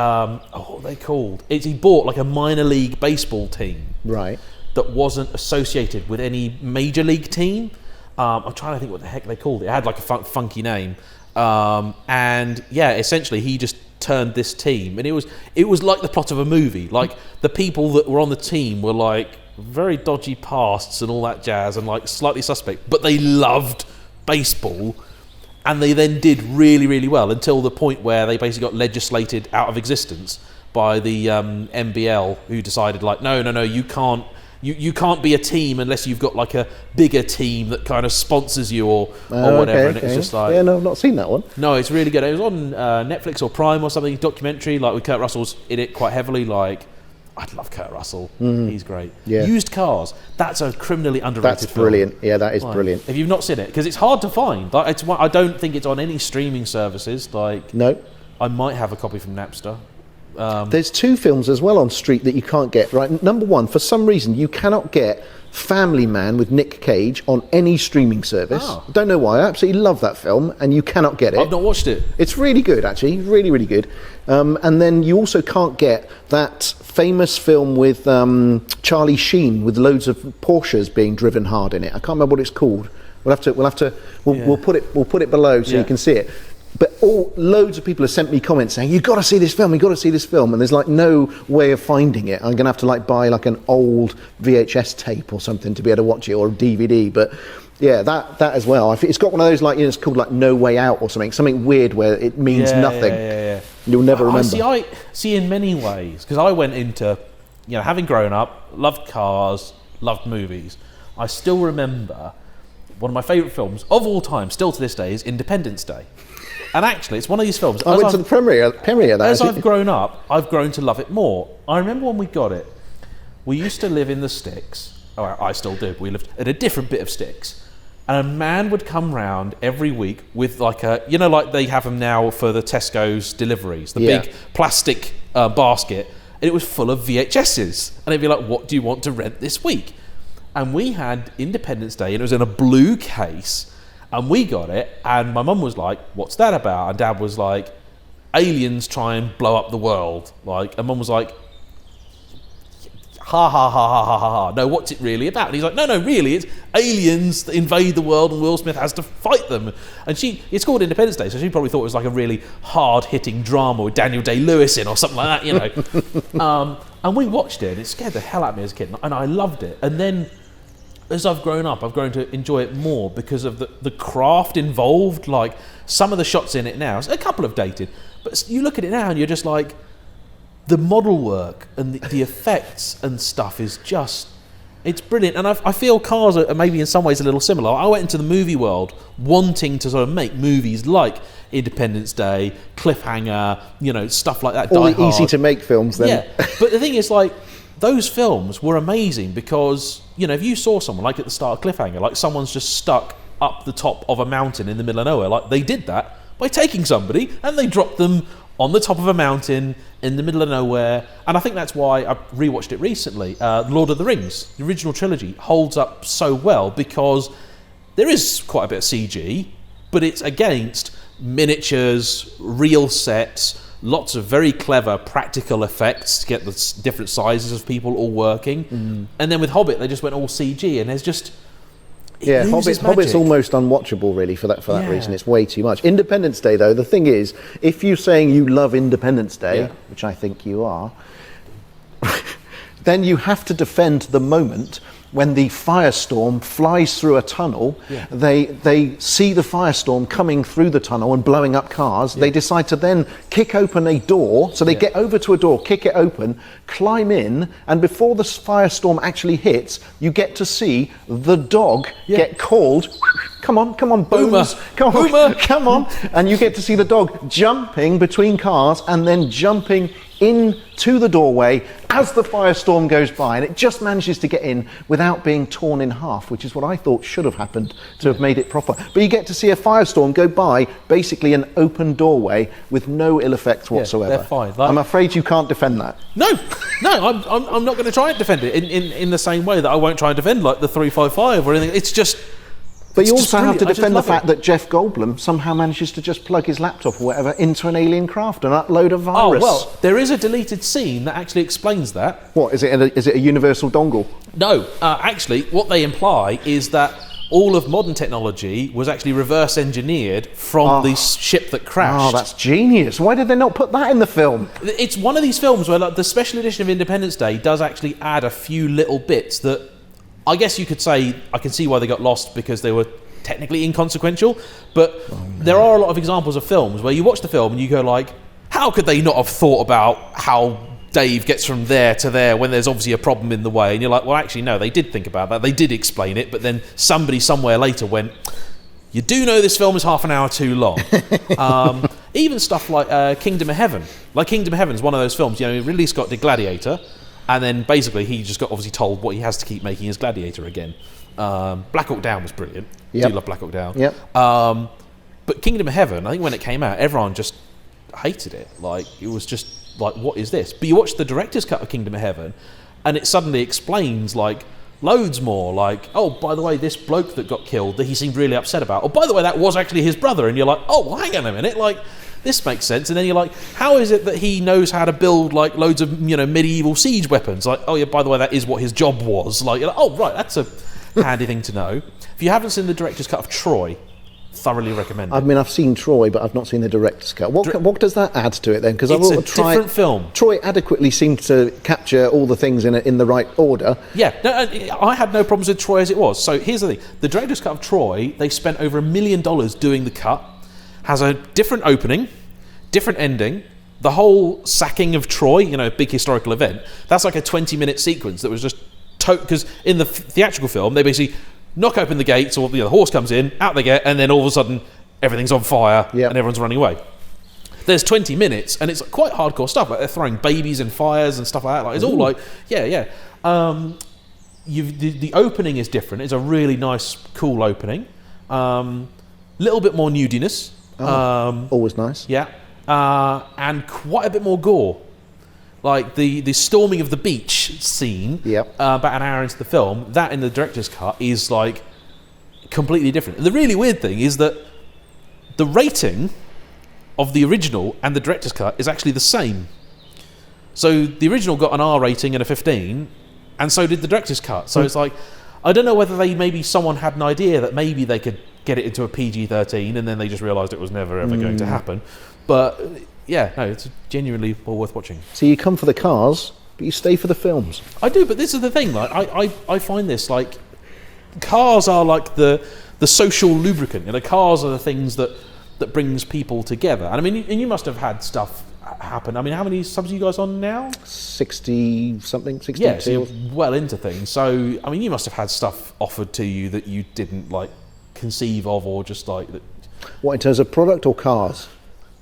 are they called? He bought like a minor league baseball team. Right. That wasn't associated with any major league team. I'm trying to think what the heck they called it. It had like a funky name. And yeah, essentially he just turned this team, and it was like the plot of a movie. Like, the people that were on the team were like very dodgy pasts and all that jazz, and like slightly suspect, but they loved baseball, and they then did really, really well until the point where they basically got legislated out of existence by the MBL, who decided like, no, you can't. You can't be a team unless you've got like a bigger team that kind of sponsors you or whatever. And it's just like... Yeah, no, I've not seen that one. No, it's really good. It was on Netflix or Prime or something, documentary, like with Kurt Russell's in it quite heavily. Like, I'd love Kurt Russell. He's great. Yeah. Used Cars. That's a criminally underrated That's brilliant. film. Yeah, that is brilliant. If you've not seen it, because it's hard to find. Like, I don't think it's on any streaming services. Like, no. I might have a copy from Napster. There's two films as well on Street that you can't get, right? Number one, for some reason, you cannot get Family Man with Nick Cage on any streaming service. Oh. Don't know why. I absolutely love that film, and you cannot get it. I've not watched it. It's really good, actually. Really, really good. And then you also can't get that famous film with Charlie Sheen with loads of Porsches being driven hard in it. I can't remember what it's called. We'll put it below so you can see it. But loads of people have sent me comments saying, you've got to see this film, and there's like no way of finding it. I'm going to have to like buy like an old VHS tape or something to be able to watch it, or a DVD. But yeah, that as well. I think it's got one of those, like, it's called like No Way Out or something weird where it means nothing. Yeah. You'll never remember. I see in many ways, because I went into, having grown up, loved cars, loved movies. I still remember one of my favourite films of all time, still to this day, is Independence Day. And actually, it's one of these films. I went to the premiere. As I've grown up, I've grown to love it more. I remember when we got it, we used to live in the sticks. Oh, I still do. We lived at a different bit of sticks. And a man would come round every week with like like they have them now for the Tesco's deliveries, the big plastic basket. And it was full of VHSs. And it'd be like, what do you want to rent this week? And we had Independence Day, and it was in a blue case. And we got it, and my mum was like, what's that about? And Dad was like, aliens try and blow up the world. And Mum was like, ha ha ha ha ha ha ha. No, what's it really about? And he's like, no, really, it's aliens that invade the world, and Will Smith has to fight them. And it's called Independence Day, so she probably thought it was like a really hard-hitting drama with Daniel Day-Lewis in or something like that, And we watched it, and it scared the hell out of me as a kid, and I loved it. And then, as I've grown up, I've grown to enjoy it more because of the craft involved. Like, some of the shots in it now, a couple have dated, but you look at it now and you're just like, the model work and the effects and stuff is just, it's brilliant. And I feel cars are maybe in some ways a little similar. I went into the movie world wanting to sort of make movies like Independence Day, Cliffhanger, stuff like that. All the easy to make films then. Yeah, but the thing is, like, those films were amazing because, if you saw someone, like at the start of Cliffhanger, like someone's just stuck up the top of a mountain in the middle of nowhere, like they did that by taking somebody and they dropped them on the top of a mountain in the middle of nowhere. And I think that's why I rewatched it recently. Lord of the Rings, the original trilogy, holds up so well because there is quite a bit of CG, but it's against miniatures, real sets, lots of very clever practical effects to get the different sizes of people all working. And then with Hobbit, they just went all CG, and there's just... Hobbit's almost unwatchable, really, for that reason. It's way too much. Independence Day, though, the thing is, if you're saying you love Independence Day, which I think you are, then you have to defend the moment when the firestorm flies through a tunnel, they see the firestorm coming through the tunnel and blowing up cars. They decide to then kick open a door. So they get over to a door, kick it open, climb in, and before the firestorm actually hits, you get to see the dog get called. Come on, Bones. Come on. And you get to see the dog jumping between cars and then jumping into the doorway as the firestorm goes by, and it just manages to get in without being torn in half, which is what I thought should have happened to have made it proper. But you get to see a firestorm go by basically an open doorway with no ill effects whatsoever. They're fine. I'm afraid you can't defend that. No, I'm not going to try and defend it in the same way that I won't try and defend like the 355 or anything. It's just. But you also have to defend the fact that Jeff Goldblum somehow manages to just plug his laptop or whatever into an alien craft and upload a virus. Oh, well, there is a deleted scene that actually explains that. What, is it a universal dongle? No, actually, what they imply is that all of modern technology was actually reverse engineered from the ship that crashed. Oh, that's genius. Why did they not put that in the film? It's one of these films where like, the special edition of Independence Day does actually add a few little bits that I guess you could say I can see why they got lost because they were technically inconsequential, but there are a lot of examples of films where you watch the film and you go like, how could they not have thought about how Dave gets from there to there when there's obviously a problem in the way? And you're like, well, actually, no, they did think about that. They did explain it, but then somebody somewhere later went, you do know this film is half an hour too long. Even stuff like Kingdom of Heaven. Like Kingdom of Heaven is one of those films, you know, Ridley Scott did Gladiator, and then basically he just got obviously told what he has to keep making his Gladiator again. Black Hawk Down was brilliant. Yep. Do love Black Hawk Down. Yep. But Kingdom of Heaven, I think when it came out, everyone just hated it. Like, it was just like, what is this? But you watch the director's cut of Kingdom of Heaven, and it suddenly explains like loads more. Like, oh, by the way, this bloke that got killed that he seemed really upset about. Oh, by the way, that was actually his brother. And you're like, oh, well, hang on a minute, like. This makes sense, and then you're like, how is it that he knows how to build like loads of medieval siege weapons? Like, oh yeah, by the way, that is what his job was. Like, you're like, oh right, that's a handy thing to know. If you haven't seen the director's cut of Troy, thoroughly recommend it. I mean, I've seen Troy, but I've not seen the director's cut. What does that add to it then? Because it's a different film. Troy adequately seemed to capture all the things in the right order. Yeah, no, I had no problems with Troy as it was. So here's the thing: the director's cut of Troy, they spent over $1 million doing the cut. Has a different opening, different ending. The whole sacking of Troy, big historical event, that's like a 20-minute sequence that was just because in the theatrical film, they basically knock open the gates, or the horse comes in, out they get, and then all of a sudden everything's on fire and everyone's running away. There's 20 minutes, and it's quite hardcore stuff. Like they're throwing babies in fires and stuff like that. Like, it's all like, yeah. The opening is different. It's a really nice, cool opening. Little bit more nudiness. Always nice. Yeah. And quite a bit more gore. Like the storming of the beach scene, about an hour into the film, that in the director's cut is like completely different. The really weird thing is that the rating of the original and the director's cut is actually the same. So the original got an R rating and a 15, and so did the director's cut. So it's like, I don't know whether someone had an idea that maybe they could get it into a PG-13, and then they just realised it was never ever going to happen. But yeah, no, it's genuinely well worth watching. So you come for the cars, but you stay for the films. I do, but this is the thing. Like, I find this like cars are like the social lubricant. Cars are the things that brings people together. And I mean, and you must have had stuff happen. I mean, how many subs are you guys on now? 60 something, 62. Yeah, so you're well into things. So I mean, you must have had stuff offered to you that you didn't like conceive of, or just like that. What, in terms of product or cars?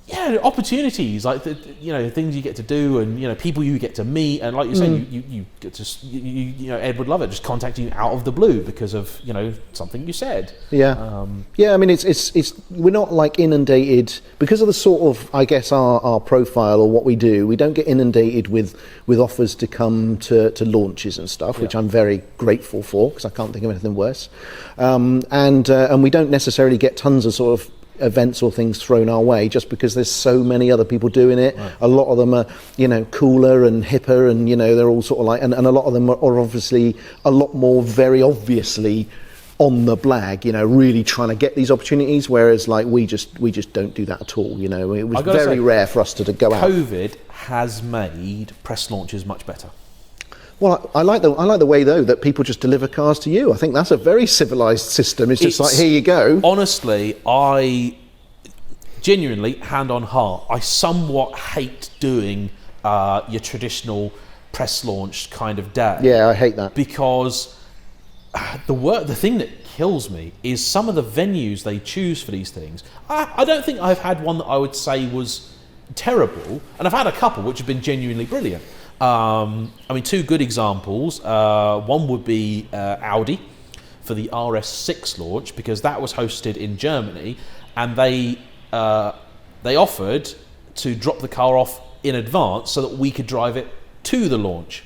Yeah, opportunities, like things you get to do, and people you get to meet, and like you say, you get to Ed would love it, just contacting you out of the blue because of something you said. Yeah, I mean it's we're not like inundated because of the sort of, I guess, our profile or what we do. We don't get inundated with offers to come to launches and stuff, which I'm very grateful for because I can't think of anything worse. And we don't necessarily get tons of sort of events or things thrown our way just because there's so many other people doing it. Right. A lot of them are cooler and hipper, and they're all sort of like, and a lot of them are obviously a lot more very obviously on the blag, really trying to get these opportunities, whereas like we just don't do that at all. It was very rare for us to go out. COVID has made press launches much better. Well, I like the way though that people just deliver cars to you. I think that's a very civilized system. It's just like, here you go. Honestly, I genuinely, hand on heart, I somewhat hate doing your traditional press launch kind of day. Yeah, I hate that. Because the thing that kills me is some of the venues they choose for these things. I don't think I've had one that I would say was terrible, and I've had a couple which have been genuinely brilliant. I mean, two good examples. One would be Audi for the RS6 launch, because that was hosted in Germany, and they offered to drop the car off in advance so that we could drive it to the launch,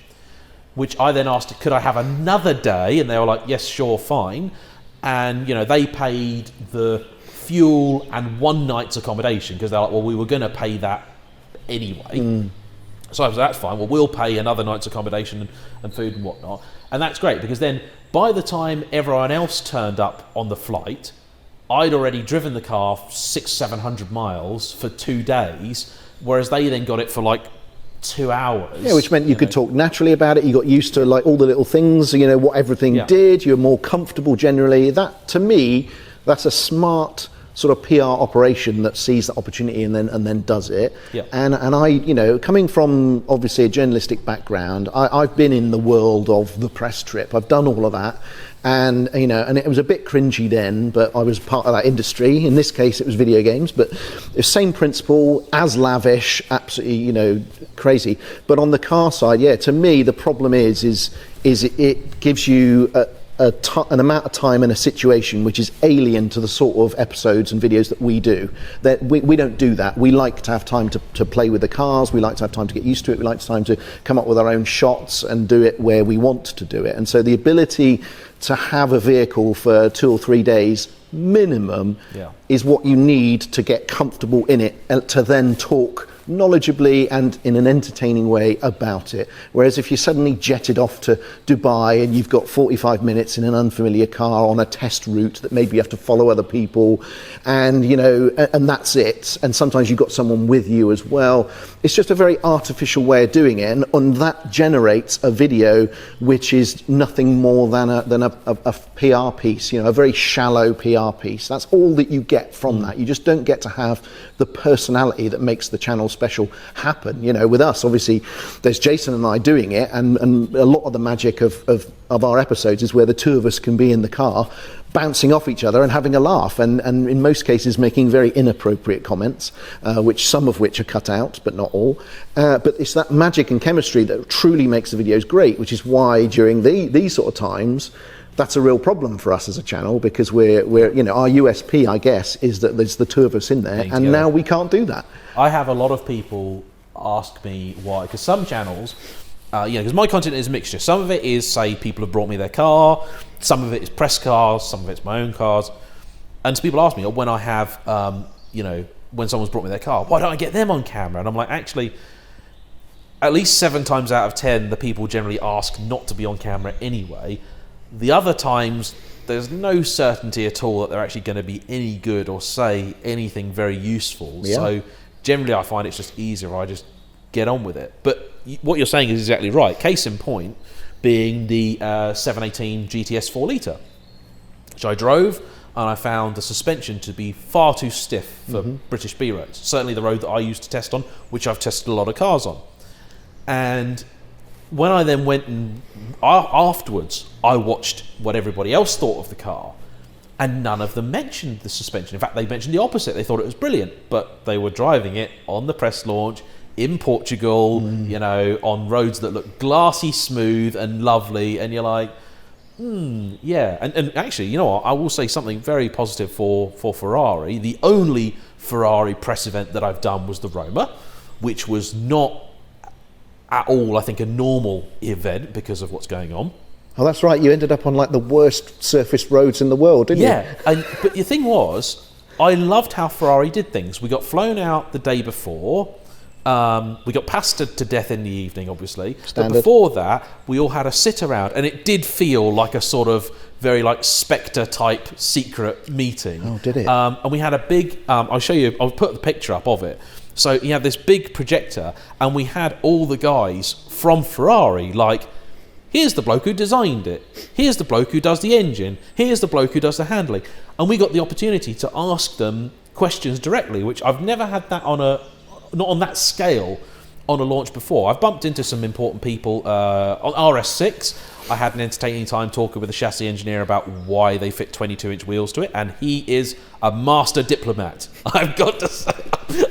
which I then asked, could I have another day? And they were like, yes, sure, fine. And they paid the fuel and one night's accommodation, because they're like, well, we were going to pay that anyway. So I was like, that's fine. Well, we'll pay another night's accommodation and food and whatnot. And that's great, because then by the time everyone else turned up on the flight, I'd already driven the car 600-700 miles for 2 days, whereas they then got it for like 2 hours. Yeah, which meant you could talk naturally about it. You got used to like all the little things, what everything did. You're more comfortable generally. That, to me, that's a smart sort of PR operation that sees the opportunity and then does it. Yeah. And I, coming from obviously a journalistic background, I've been in the world of the press trip. I've done all of that. And and it was a bit cringy then, but I was part of that industry. In this case, it was video games, but the same principle, as lavish, absolutely, crazy. But on the car side, to me, the problem is it gives you an amount of time in a situation which is alien to the sort of episodes and videos that we do. That we don't do that. We like to have time to play with the cars. We like to have time to get used to it. We like time to come up with our own shots and do it where we want to do it. And so the ability to have a vehicle for 2 or 3 days minimum is what you need to get comfortable in it, and to then talk knowledgeably and in an entertaining way about it. Whereas if you suddenly jetted off to Dubai and you've got 45 minutes in an unfamiliar car on a test route that maybe you have to follow other people, and and that's it, and sometimes you've got someone with you as well, it's just a very artificial way of doing it, and that generates a video which is nothing more than a PR piece, a very shallow PR piece. That's all that you get from that. You just don't get to have the personality that makes the channel special happen. With us, obviously, there's Jason and I doing it, and a lot of the magic of our episodes is where the two of us can be in the car bouncing off each other and having a laugh, and in most cases making very inappropriate comments, some of which are cut out, but not all. But it's that magic and chemistry that truly makes the videos great, which is why during these sort of times, that's a real problem for us as a channel, because we're our USP, I guess, is that there's the two of us in there, and now we can't do that. I have a lot of people ask me why, because some channels, because my content is a mixture. Some of it is, say, people have brought me their car, some of it is press cars, some of it's my own cars, and so people ask me, when I have, when someone's brought me their car, why don't I get them on camera? And I'm like, actually, at least 7 times out of 10, the people generally ask not to be on camera anyway. The other times, there's no certainty at all that they're actually going to be any good or say anything very useful. Yeah. So generally, I find it's just easier. I just get on with it. But what you're saying is exactly right. Case in point being the 718 GTS 4 litre, which I drove, and I found the suspension to be far too stiff for British B roads. Certainly the road that I used to test on, which I've tested a lot of cars on. And when I then went and afterwards, I watched what everybody else thought of the car, and none of them mentioned the suspension. In fact, they mentioned the opposite. They thought it was brilliant, but they were driving it on the press launch in Portugal, on roads that look glassy smooth and lovely, and you're like, yeah. And actually, you know what? I will say something very positive for Ferrari. The only Ferrari press event that I've done was the Roma, which was not at all, I think, a normal event because of what's going on. Oh, that's right. You ended up on like the worst surface roads in the world, didn't you? Yeah, but the thing was, I loved how Ferrari did things. We got flown out the day before. We got pastered to death in the evening, obviously. Standard. But before that, we all had a sit around, and it did feel like a sort of very like Spectre type secret meeting. Oh, did it? And we had a big. I'll show you. I'll put the picture up of it. So you have this big projector, and we had all the guys from Ferrari like Here's the bloke who designed it. Here's the bloke who does the engine. Here's the bloke who does the handling. And we got the opportunity to ask them questions directly, which I've never had that not on that scale on a launch before. I've bumped into some important people on RS6. I had an entertaining time talking with a chassis engineer about why they fit 22-inch wheels to it, and he is a master diplomat. I've got to say,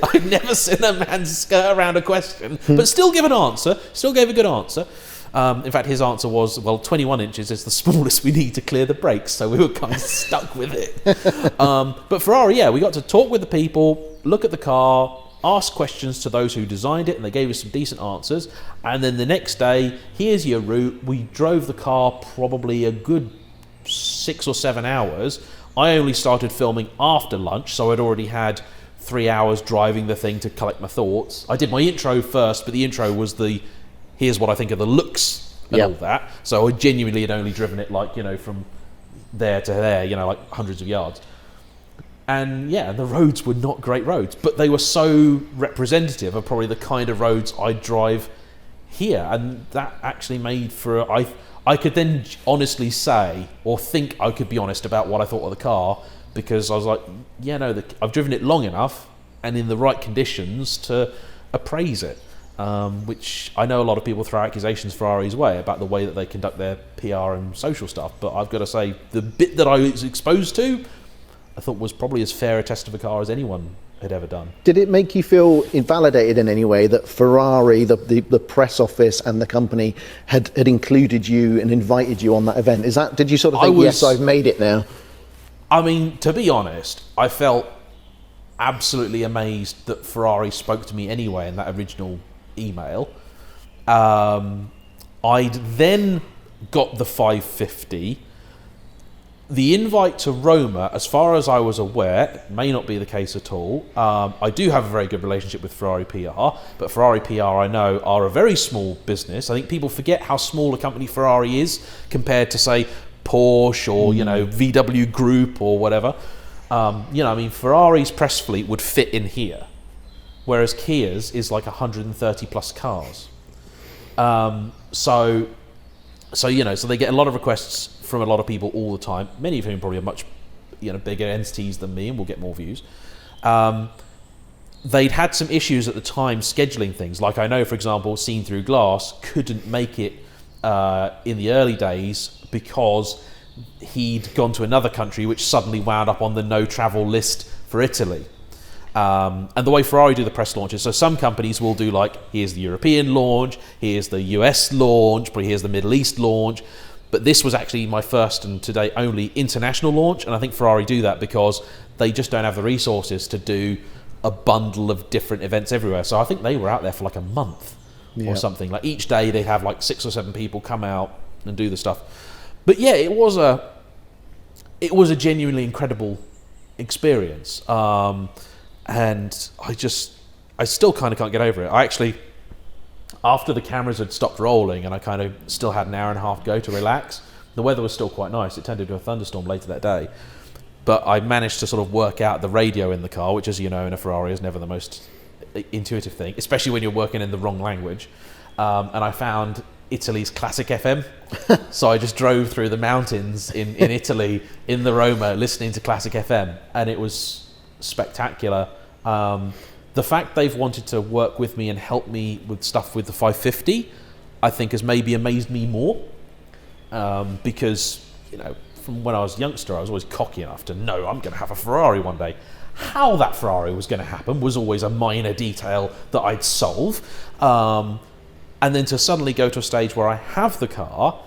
I've never seen a man skirt around a question, but still give an answer, still gave a good answer. In fact, his answer was, well, 21 inches is the smallest we need to clear the brakes, so we were kind of stuck with it. But Ferrari, yeah, we got to talk with the people, look at the car, ask questions to those who designed it, and they gave us some decent answers. And then the next day, here's your route. We drove the car probably a good 6 or 7 hours. I only started filming after lunch, so I'd already had 3 hours driving the thing to collect my thoughts. I did my intro first, but the intro was here's what I think of the looks and all that. So I genuinely had only driven it from there to there, like hundreds of yards. And yeah, the roads were not great roads, but they were so representative of probably the kind of roads I drive here. And that actually made for, I could then honestly say, or think I could be honest about what I thought of the car, because I was like, I've driven it long enough and in the right conditions to appraise it. Which I know a lot of people throw accusations Ferrari's way about the way that they conduct their PR and social stuff, but I've got to say, the bit that I was exposed to, I thought was probably as fair a test of a car as anyone had ever done. Did it make you feel invalidated in any way that Ferrari, the press office and the company had included you and invited you on that event? Did you sort of think, yes, I've made it now? I mean, to be honest, I felt absolutely amazed that Ferrari spoke to me anyway in that original email. I'd then got the 550. The invite to Roma, as far as I was aware, may not be the case at all. I do have a very good relationship with Ferrari PR, but Ferrari PR, I know, are a very small business. I think people forget how small a company Ferrari is compared to, say, Porsche or, VW Group or whatever. Ferrari's press fleet would fit in here, whereas Kia's is like 130 plus cars. So they get a lot of requests from a lot of people all the time, many of whom probably are much bigger entities than me and will get more views. They'd had some issues at the time scheduling things. Like I know, for example, Seen Through Glass couldn't make it in the early days because he'd gone to another country which suddenly wound up on the no travel list for Italy. And the way Ferrari do the press launches, so some companies will do here's the European launch, here's the US launch, probably here's the Middle East launch. But this was actually my first and today only international launch, and I think Ferrari do that because they just don't have the resources to do a bundle of different events everywhere. So I think they were out there for a month or something. Each day they'd have 6 or 7 people come out and do the stuff. But yeah, it was a genuinely incredible experience. And I still kind of can't get over it. After the cameras had stopped rolling and I kind of still had an hour and a half to go to relax, the weather was still quite nice. It turned into a thunderstorm later that day. But I managed to sort of work out the radio in the car, which, as you know, in a Ferrari is never the most intuitive thing, especially when you're working in the wrong language. And I found Italy's classic FM. So I just drove through the mountains in Italy, in the Roma, listening to classic FM. And it was spectacular. The fact they've wanted to work with me and help me with stuff with the 550, I think has maybe amazed me more. Because, from when I was a youngster, I was always cocky enough to know I'm going to have a Ferrari one day. How that Ferrari was going to happen was always a minor detail that I'd solve. And then to suddenly go to a stage where I have the car,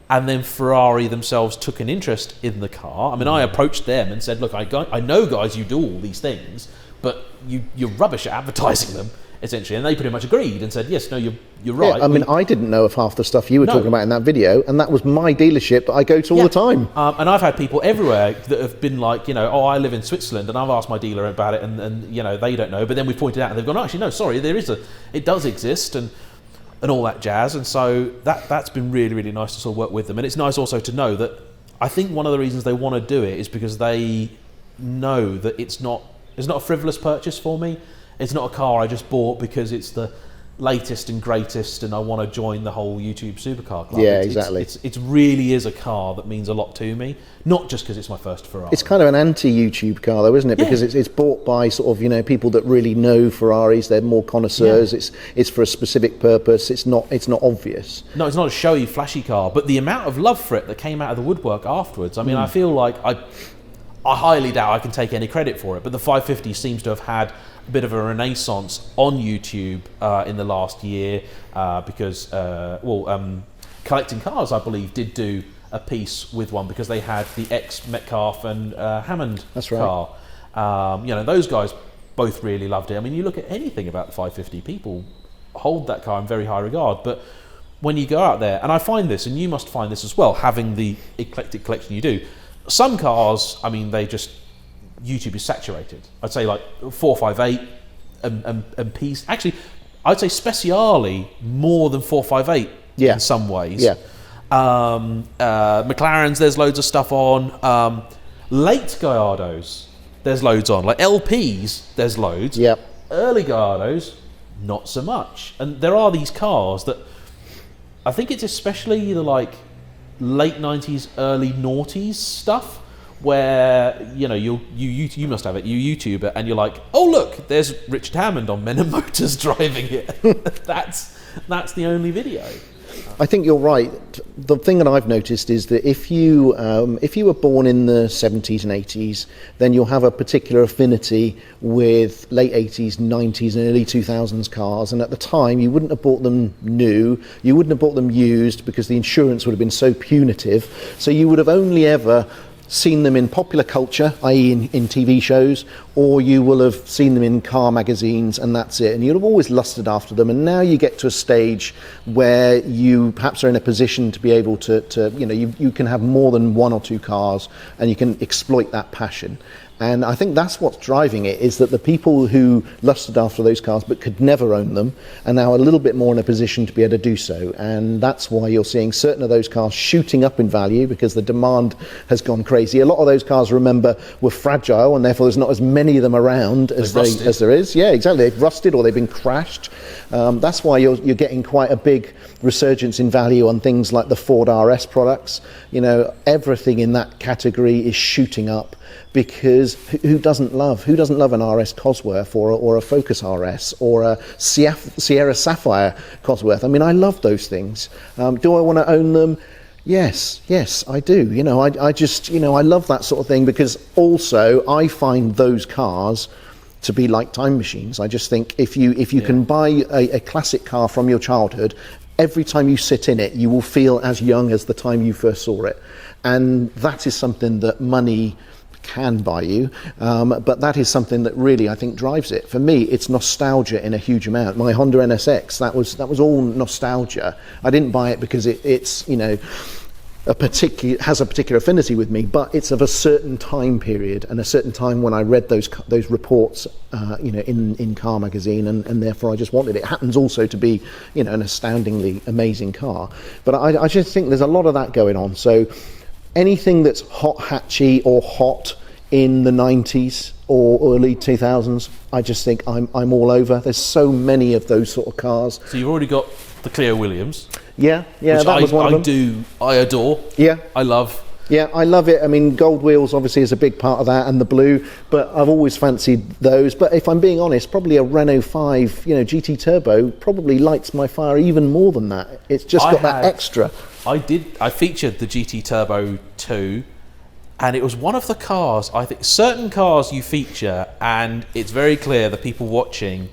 and then Ferrari themselves took an interest in the car. I mean, I approached them and said, look, I know, guys, you do all these things, but you're rubbish at advertising them, essentially. And they pretty much agreed and said, yes, no, you're right. Yeah, I didn't know of half the stuff you were talking about in that video, and that was my dealership that I go to all the time. And I've had people everywhere that have been like, I live in Switzerland, and I've asked my dealer about it, and they don't know. But then we pointed out, and they've gone, actually, no, sorry, it does exist, and all that jazz. And so that's been really, really nice to sort of work with them. And it's nice also to know that I think one of the reasons they want to do it is because they know that it's not a frivolous purchase for me. It's not a car I just bought because it's the latest and greatest, and I want to join the whole YouTube supercar club. Yeah, exactly. It really is a car that means a lot to me, not just because it's my first Ferrari. It's kind of an anti-YouTube car, though, isn't it? Yeah. Because it's bought by sort of people that really know Ferraris. They're more connoisseurs. Yeah. It's for a specific purpose. It's not obvious. No, it's not a showy, flashy car, but the amount of love for it that came out of the woodwork afterwards. I mean, I feel like I highly doubt I can take any credit for it, but the 550 seems to have had a bit of a renaissance on YouTube in the last year because, Collecting Cars, I believe, did do a piece with one because they had the ex-Metcalfe and Hammond That's right. car. Those guys both really loved it. I mean, you look at anything about the 550, people hold that car in very high regard, but when you go out there, and I find this, and you must find this as well, having the eclectic collection you do, some cars, I mean, YouTube is saturated. I'd say like 458 and P's. Actually, I'd say Speciale more than 458 in some ways. Yeah. McLarens, there's loads of stuff on. Late Gallardos, there's loads on. Like LPs, there's loads. Yep. Early Gallardos, not so much. And there are these cars that I think it's especially either like late 90s, early noughties stuff where you must have it, you YouTube it, and you're like, oh look, there's Richard Hammond on Men and Motors driving it. that's the only video. I think you're right. The thing that I've noticed is that if you were born in the 70s and 80s, then you'll have a particular affinity with late 80s, 90s and early 2000s cars, and at the time you wouldn't have bought them new, you wouldn't have bought them used because the insurance would have been so punitive, so you would have only ever seen them in popular culture, i.e. in TV shows, or you will have seen them in car magazines, and that's it. And you'll have always lusted after them. And now you get to a stage where you perhaps are in a position to be able to you can have more than one or two cars, and you can exploit that passion. And I think that's what's driving it, is that the people who lusted after those cars but could never own them are now a little bit more in a position to be able to do so. And that's why you're seeing certain of those cars shooting up in value, because the demand has gone crazy. A lot of those cars, remember, were fragile, and therefore there's not as many of them around as there is. Yeah, exactly. They've rusted or they've been crashed. That's why you're getting quite a big resurgence in value on things like the Ford RS products. Everything in that category is shooting up, because who doesn't love an RS Cosworth or a Focus RS or a Sierra Sapphire Cosworth? I mean, I love those things. Do I want to own them? Yes, I do. I just, I love that sort of thing, because also I find those cars to be like time machines. I just think if you can buy a classic car from your childhood, every time you sit in it, you will feel as young as the time you first saw it. And that is something that money can buy you, but that is something that really, I think, drives it. For me, it's nostalgia in a huge amount. My Honda NSX, that was all nostalgia. I didn't buy it because it's has a particular affinity with me, but it's of a certain time period and a certain time when I read those reports in Car Magazine, and therefore I just wanted it. It happens also to be an astoundingly amazing car, but I just think there's a lot of that going on. So anything that's hot hatchy or hot in the 90s or early 2000s, I just think I'm all over. There's so many of those sort of cars. So you've already got the Clio Williams. Yeah, which that was one of them. I adore. Yeah. I love. Yeah, I love it. I mean, gold wheels obviously is a big part of that, and the blue, but I've always fancied those. But if I'm being honest, probably a Renault 5, GT Turbo probably lights my fire even more than that. It's just got that extra. I featured the GT Turbo 2, and it was one of the cars, I think, certain cars you feature, and it's very clear that people watching,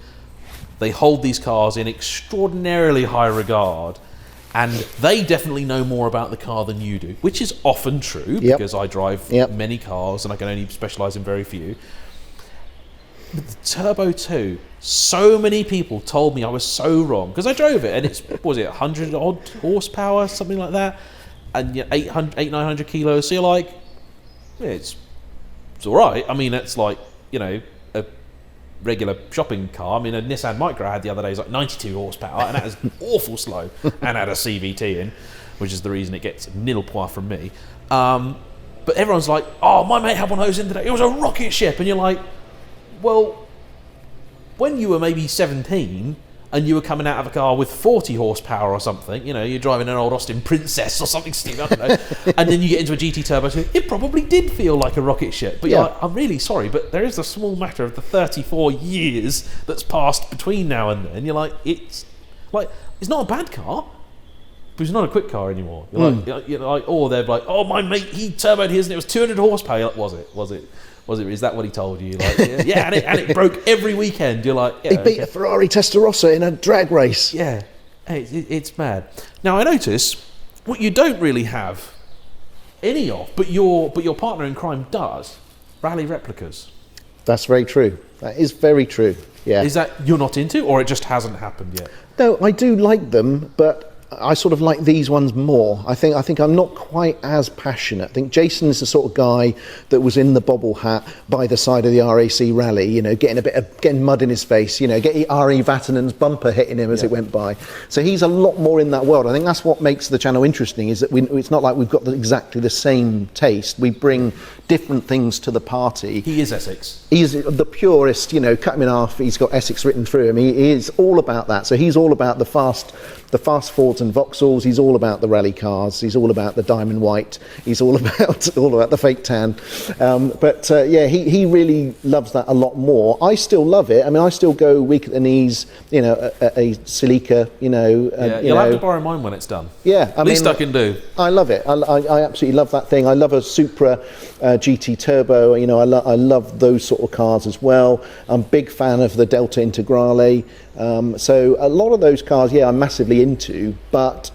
they hold these cars in extraordinarily high regard, and they definitely know more about the car than you do, which is often true, because I drive many cars and I can only specialise in very few. But the Turbo 2, so many people told me I was so wrong, because I drove it, and it's, what was it, 100 odd horsepower, something like that, and 900 kilos, so you're like, yeah, it's all right. I mean, it's like, a regular shopping car. I mean, a Nissan Micra I had the other day is like 92 horsepower, and that is awful slow, and had a CVT in, which is the reason it gets nil point from me. But everyone's like, oh, my mate had one of those in today. It was a rocket ship. And you're like, well, when you were maybe 17, and you were coming out of a car with 40 horsepower or something, you know, you're driving an old Austin Princess or something stupid, I don't know, and then you get into a GT Turbo, so it probably did feel like a rocket ship. But you're like, I'm really sorry, but there is a small matter of the 34 years that's passed between now and then. You're like, it's not a bad car, but it's not a quick car anymore. You're like, or they're like, oh, my mate, he turboed his and it was 200 horsepower. You're like, was it? Is that what he told you? Like, yeah, and it broke every weekend. You're like, yeah, he beat a Ferrari Testarossa in a drag race. Yeah, it's mad. Now I notice what you don't really have any of, but your partner in crime does, rally replicas. That's very true. That is very true. Yeah. Is that you're not into, or it just hasn't happened yet? No, I do like them, but I sort of like these ones more. I think I'm not quite as passionate. I think Jason is the sort of guy that was in the bobble hat by the side of the RAC rally, you know, getting mud in his face, you know, getting R.E. Vatanen's bumper hitting him as it went by. So he's a lot more in that world. I think that's what makes the channel interesting, is that it's not like we've got exactly the same taste. We bring different things to the party. He is Essex. He's the purist, you know, cut him in half, he's got Essex written through him. He is all about that. So he's all about the fast Fords and Vauxhalls. He's all about the rally cars. He's all about the diamond white. He's all about the fake tan. He really loves that a lot more. I still love it. I mean, I still go weak at the knees, you know, a Celica, you know. You'll have to borrow mine when it's done. Yeah, least I can do. I love it. I absolutely love that thing. I love a Supra GT Turbo. You know, I love those sort of cars as well. I'm a big fan of the Delta Integrale. So a lot of those cars, I'm massively into, but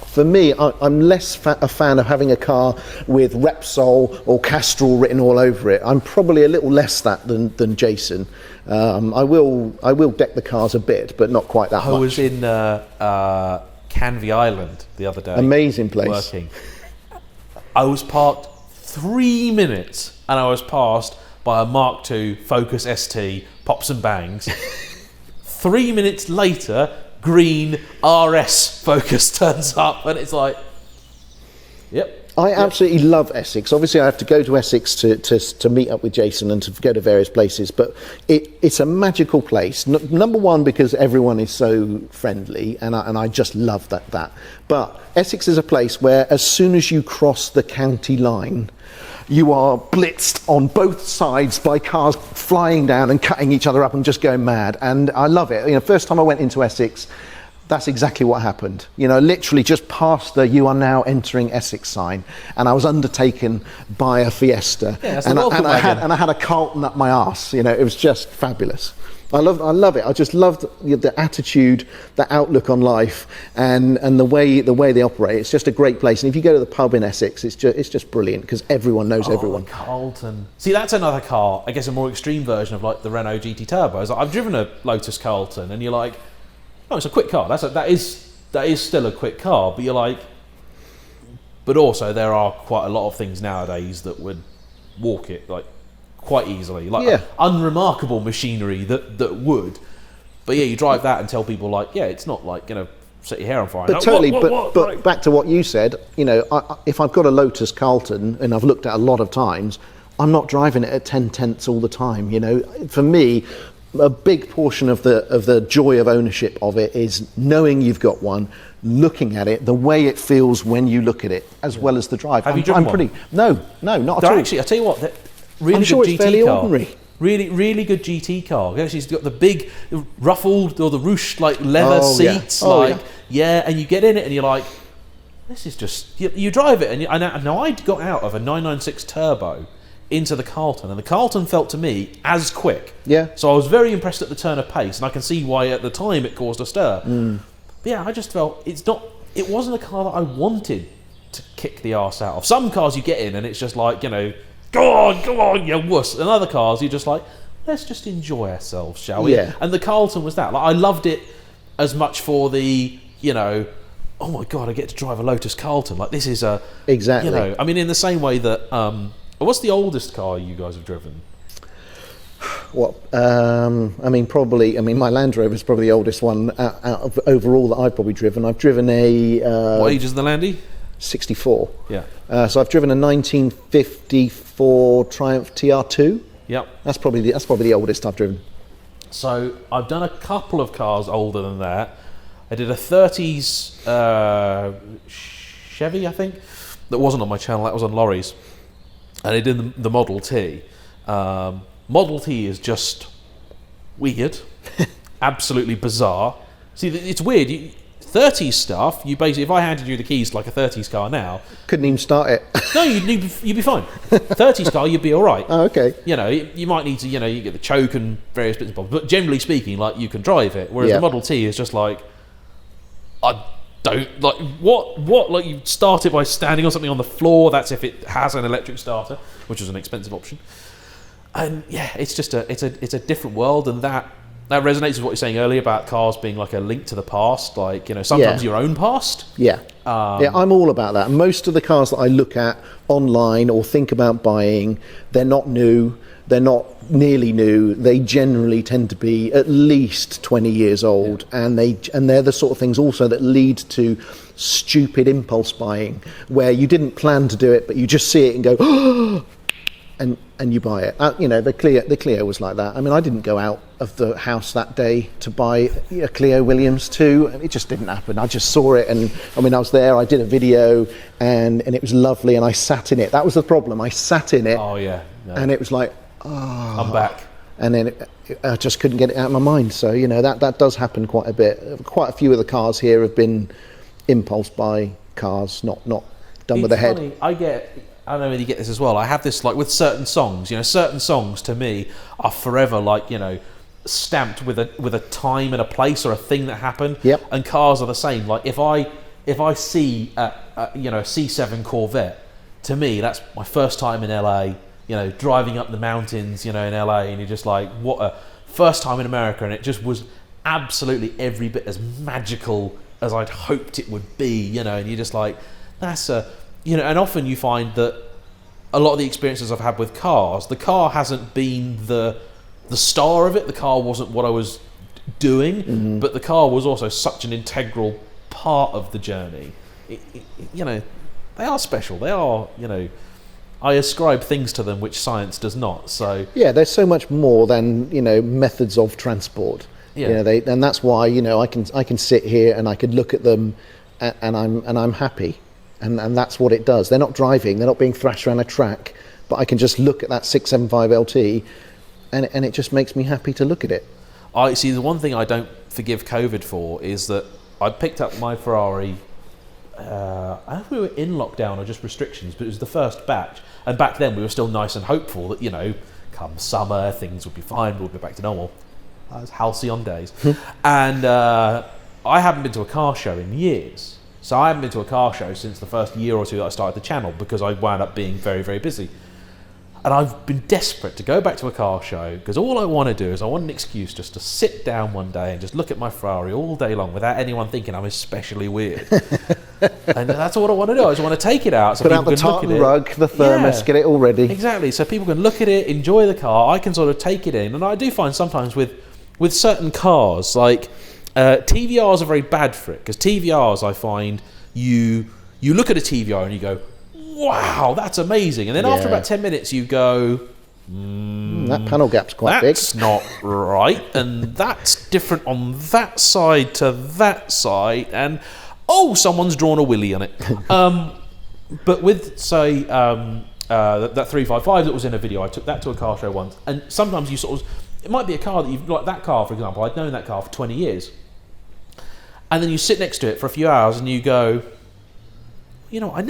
for me, I'm less a fan of having a car with Repsol or Castrol written all over it. I'm probably a little less that than Jason. I will deck the cars a bit, but not quite that much. I was in Canvey Island the other day. Amazing place. Working. I was parked 3 minutes and I was passed by a Mark II Focus ST, pops and bangs. 3 minutes later, green RS Focus turns up, and it's like, yep. I absolutely love Essex. Obviously, I have to go to Essex to meet up with Jason and to go to various places, but it's a magical place. Number one, because everyone is so friendly, and I just love that. But Essex is a place where as soon as you cross the county line, you are blitzed on both sides by cars flying down and cutting each other up and just going mad. And I love it. You know, first time I went into Essex, that's exactly what happened. You know, literally just past the "You are now entering Essex" sign, and I was undertaken by a Fiesta. Yeah, and I had a Carlton up my arse. You know, it was just fabulous. I love it. I just loved the attitude, the outlook on life, and the way they operate. It's just a great place. And if you go to the pub in Essex, it's just brilliant because everyone knows everyone. Carlton. See, that's another car. I guess a more extreme version of like the Renault GT Turbos. I've driven a Lotus Carlton, and you're like, oh, it's a quick car. That is still a quick car. But you're like, but also there are quite a lot of things nowadays that would walk it like quite easily, like unremarkable machinery that would, but you drive that and tell people like, it's not like going to set your hair on fire. But totally, but back to what you said, you know, if I've got a Lotus Carlton and I've looked at a lot of times, I'm not driving it at 10 tenths all the time. You know, for me, a big portion of the joy of ownership of it is knowing you've got one, looking at it, the way it feels when you look at it, as well as the drive. Have you driven one? No, not at all. Actually, I tell you what. Really I'm sure good it's GT fairly car. ordinary. Really good GT car. She's got the big ruffled or the ruched like leather seats, and you get in it and you're like, this is just you drive it and now I got out of a 996 Turbo into the Carlton, and the Carlton felt to me as quick. Yeah. So I was very impressed at the turn of pace, and I can see why at the time it caused a stir. But I just felt it wasn't a car that I wanted to kick the arse out of. Some cars you get in and it's just like, you know, go on, you wuss. And other cars, you're just like, let's just enjoy ourselves, shall we? Yeah. And the Carlton was that. Like, I loved it as much for the, you know, oh my God, I get to drive a Lotus Carlton. Like, this is a... Exactly. You know, I mean, in the same way that... what's the oldest car you guys have driven? What? My Land Rover is probably the oldest one out of overall that I've probably driven. I've driven a... what age is the Landy? 64. Yeah. So I've driven a 1954 Triumph TR2. Yep. That's probably the oldest I've driven. So I've done a couple of cars older than that. I did a 30s Chevy, I think. That wasn't on my channel, that was on Laurie's. And I did the Model T. Model T is just weird, absolutely bizarre. See, it's weird. 30s stuff, you basically, if I handed you the keys to like a 30s car now, couldn't even start it. No, you'd be fine. 30s car, you'd be all right. Oh, okay. You know, you might need to, you get the choke and various bits and bobs, but generally speaking, like, you can drive it. Whereas the Model T is just like, I don't like what like, you start it by standing on something on the floor. That's if it has an electric starter, which is an expensive option. And yeah, it's just it's a different world, and that resonates with what you're saying earlier about cars being like a link to the past, like, sometimes your own past. Yeah. I'm all about that. Most of the cars that I look at online or think about buying, they're not new, they're not nearly new. They generally tend to be at least 20 years old, and they're the sort of things also that lead to stupid impulse buying, where you didn't plan to do it, but you just see it and go, oh, and you buy it. The Clio was like that. I mean, I didn't go out of the house that day to buy a Clio Williams 2, and it just didn't happen. I just saw it, and I mean, I was there, I did a video, and it was lovely, and I sat in it. That was the problem. I sat in it. Oh yeah. No. And it was like, I'm back. And then I just couldn't get it out of my mind. So, that does happen quite a bit. Quite a few of the cars here have been impulse buy cars, not done with the head. Funny, I don't know whether you get this as well. I have this, like, with certain songs. Certain songs to me are forever, like, stamped with a time and a place or a thing that happened. Yep. And cars are the same. Like, if I see a C7 Corvette, to me that's my first time in LA. Driving up the mountains, in LA, and you're just like, what a first time in America, and it just was absolutely every bit as magical as I'd hoped it would be, and you're just like, that's and often you find that a lot of the experiences I've had with cars, the car hasn't been the star of it, the car wasn't what I was doing, but the car was also such an integral part of the journey. They are special, they are, I ascribe things to them which science does not. So yeah, there's so much more than methods of transport. Yeah. And that's why I can sit here and I could look at them, and I'm happy, and that's what it does. They're not driving, they're not being thrashed around a track, but I can just look at that 675 LT, and it just makes me happy to look at it. I see. The one thing I don't forgive COVID for is that I picked up my Ferrari. I don't know if we were in lockdown or just restrictions, but it was the first batch. And back then we were still nice and hopeful that, come summer, things would be fine, we'll go back to normal. I was halcyon days. And I haven't been to a car show in years. So I haven't been to a car show since the first year or two that I started the channel, because I wound up being very, very busy. And I've been desperate to go back to a car show, because all I want to do is I want an excuse just to sit down one day and just look at my Ferrari all day long without anyone thinking I'm especially weird. And that's what I want to do. I just want to take it out so put people out the can look at tartan it. rug, the thermos, get it all ready. Exactly. So people can look at it, enjoy the car. I can sort of take it in. And I do find sometimes with certain cars, like TVRs are very bad for it, because TVRs, I find, you look at a TVR and you go, wow, that's amazing. And then after about 10 minutes you go, that panel gap's quite big. That's not right. And that's different on that side to that side. And, oh, someone's drawn a willy on it. But with, say, that 355 that was in a video, I took that to a car show once. And sometimes you sort of, it might be a car that you've, like that car, for example, I'd known that car for 20 years. And then you sit next to it for a few hours and you go, I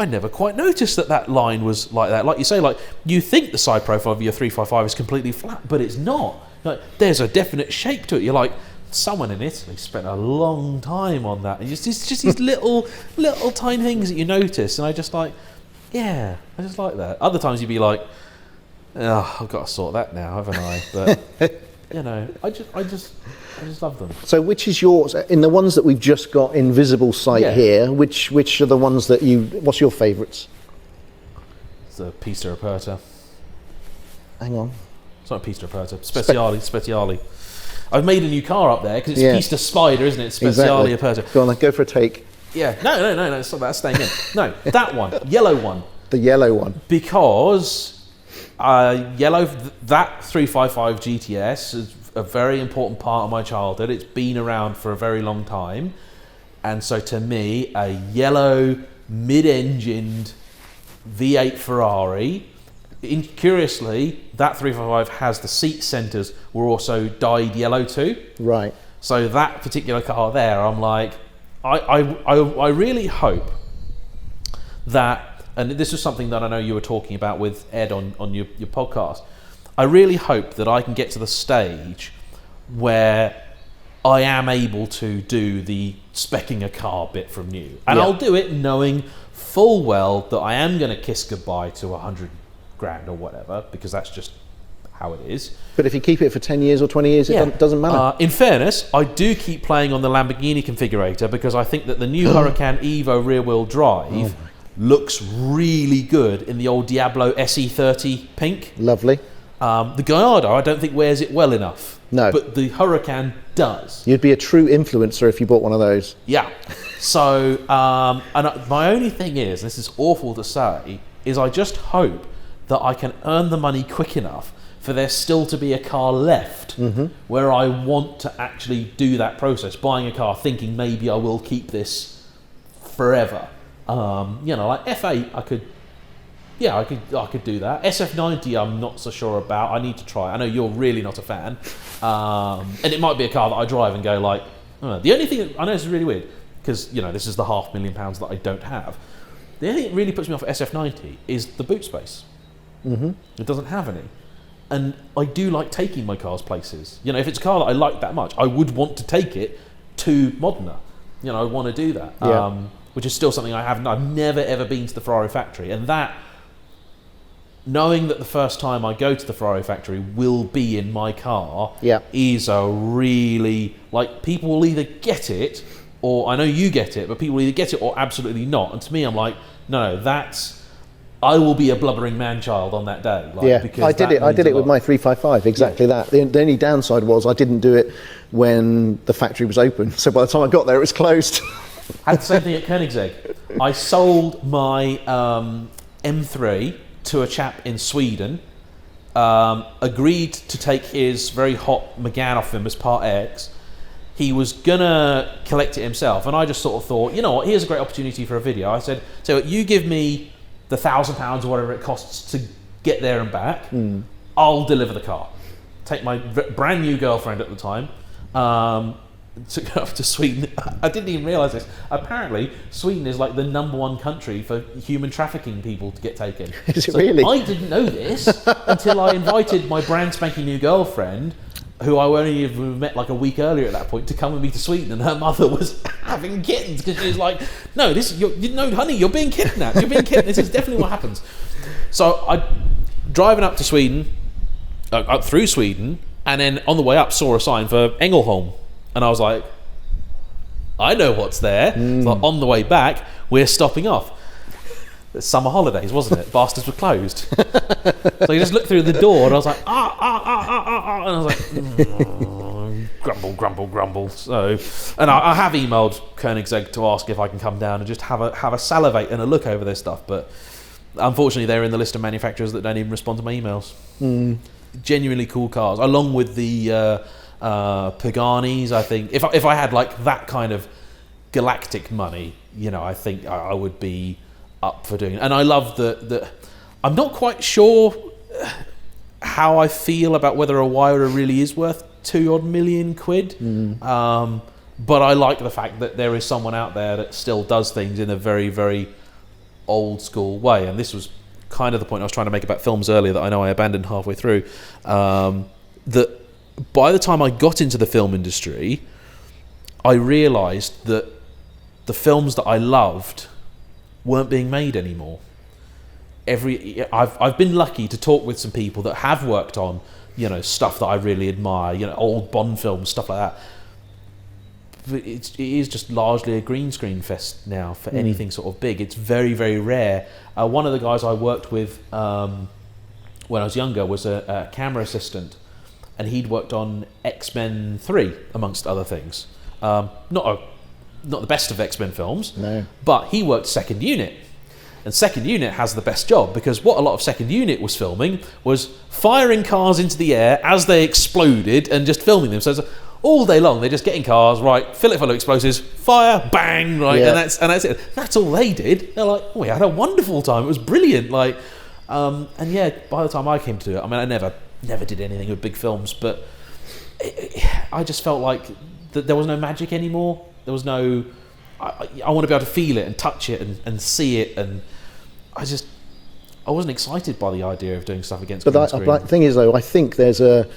never quite noticed that line was like that. Like you say, like, you think the side profile of your 355 is completely flat, but it's not. Like, there's a definite shape to it. You're like, someone in Italy spent a long time on that. And it's just these little tiny things that you notice. And I just like, I just like that. Other times you'd be like, oh, I've got to sort that now, haven't I? But I just love them. So which is yours, in the ones that we've just got in visible sight here, which are the ones that what's your favourites? It's the Pista Aperta. Hang on. It's not a Pista Aperta. Speciale. I've made a new car up there, because it's Pista Spider, isn't it? Speciale Aperta. Go on, go for a take. Yeah. No, it's not that. Staying in. No, that one. Yellow one. The yellow one. Because Yellow, that 355 GTS is a very important part of my childhood. It's been around for a very long time. And so to me, a yellow mid-engined V8 Ferrari, curiously, that 355 has the seat centers were also dyed yellow too. Right. So that particular car there, I'm like, I really hope that, and this is something that I know you were talking about with Ed on your podcast, I really hope that I can get to the stage where I am able to do the speccing a car bit from new. And I'll do it knowing full well that I am going to kiss goodbye to 100 grand or whatever, because that's just how it is. But if you keep it for 10 years or 20 years, it doesn't matter. In fairness, I do keep playing on the Lamborghini configurator because I think that the new Huracan Evo rear-wheel drive looks really good in the old Diablo SE30 pink. Lovely. The Gallardo, I don't think wears it well enough. No. But the Huracan does. You'd be a true influencer if you bought one of those. Yeah. So, my only thing is, this is awful to say, is I just hope that I can earn the money quick enough for there still to be a car left where I want to actually do that process, buying a car thinking maybe I will keep this forever. Like F8, I could do that. SF90, I'm not so sure about. I need to try. I know you're really not a fan, and it might be a car that I drive and go like. The only thing I know this is really weird because this is the £500,000 that I don't have. The only thing that really puts me off SF90 is the boot space. It doesn't have any, and I do like taking my cars places. If it's a car that I like that much, I would want to take it to Modena. I want to do that, which is still something I haven't. I've never ever been to the Ferrari factory, and that. Knowing that the first time I go to the Ferrari factory will be in my car is a really, people will either get it, or I know you get it, but people will either get it or absolutely not. And to me, I'm like, no, I will be a blubbering man-child on that day. Because I did it with my 355, exactly that. The only downside was I didn't do it when the factory was open. So by the time I got there, it was closed. I had the same thing at Koenigsegg. I sold my M3 to a chap in Sweden, agreed to take his very hot Megane off him as Part X. He was gonna collect it himself, and I just sort of thought, you know what, here's a great opportunity for a video. I said, so you give me the £1,000 or whatever it costs to get there and back, I'll deliver the car. Take my brand new girlfriend at the time, to go up to Sweden. I didn't even realise this. Apparently, Sweden is like the #1 country for human trafficking people to get taken. Is it really? I didn't know this until I invited my brand spanking new girlfriend, who I only have met like a week earlier at that point, to come with me to Sweden, and her mother was having kittens because she was like, "No, honey, you're being kidnapped. You're being kidnapped. This is definitely what happens." So I, driving up to Sweden, up through Sweden, and then on the way up saw a sign for Ängelholm. And I was like, I know what's there. So on the way back, we're stopping off. It's summer holidays, wasn't it? Bastards were closed. So you just looked through the door, and I was like, and I was like, grumble. So, and I have emailed Koenigsegg to ask if I can come down and just have a salivate and a look over their stuff, but unfortunately, they're in the list of manufacturers that don't even respond to my emails. Genuinely cool cars, along with the. Paganis, I think if I had like that kind of galactic money, I think I would be up for doing it. And I love the I'm not quite sure how I feel about whether a Huayra really is worth £2 million. But I like the fact that there is someone out there that still does things in a very, very old school way. And this was kind of the point I was trying to make about films earlier that I know I abandoned halfway through. That by the time I got into the film industry, I realised that the films that I loved weren't being made anymore. I've been lucky to talk with some people that have worked on, stuff that I really admire, old Bond films, stuff like that. But it is just largely a green screen fest now for anything sort of big. It's very, very rare. One of the guys I worked with when I was younger was a camera assistant. And he'd worked on X-Men 3, amongst other things. Not the best of X-Men films, no. But he worked second unit. And Second Unit has the best job, because what a lot of Second Unit was filming was firing cars into the air as they exploded and just filming them. So it's all day long they're just getting cars, right, fill it full of explosives, fire, bang, right, and that's it. That's all they did. They're like, we had a wonderful time. It was brilliant. Like, and yeah, by the time I came to do it, I mean, I never did anything with big films, but I just felt like there was no magic anymore. There was no. I want to be able to feel it and touch it and see it, and I wasn't excited by the idea of doing stuff against green screen. But the thing is, though, I think there's an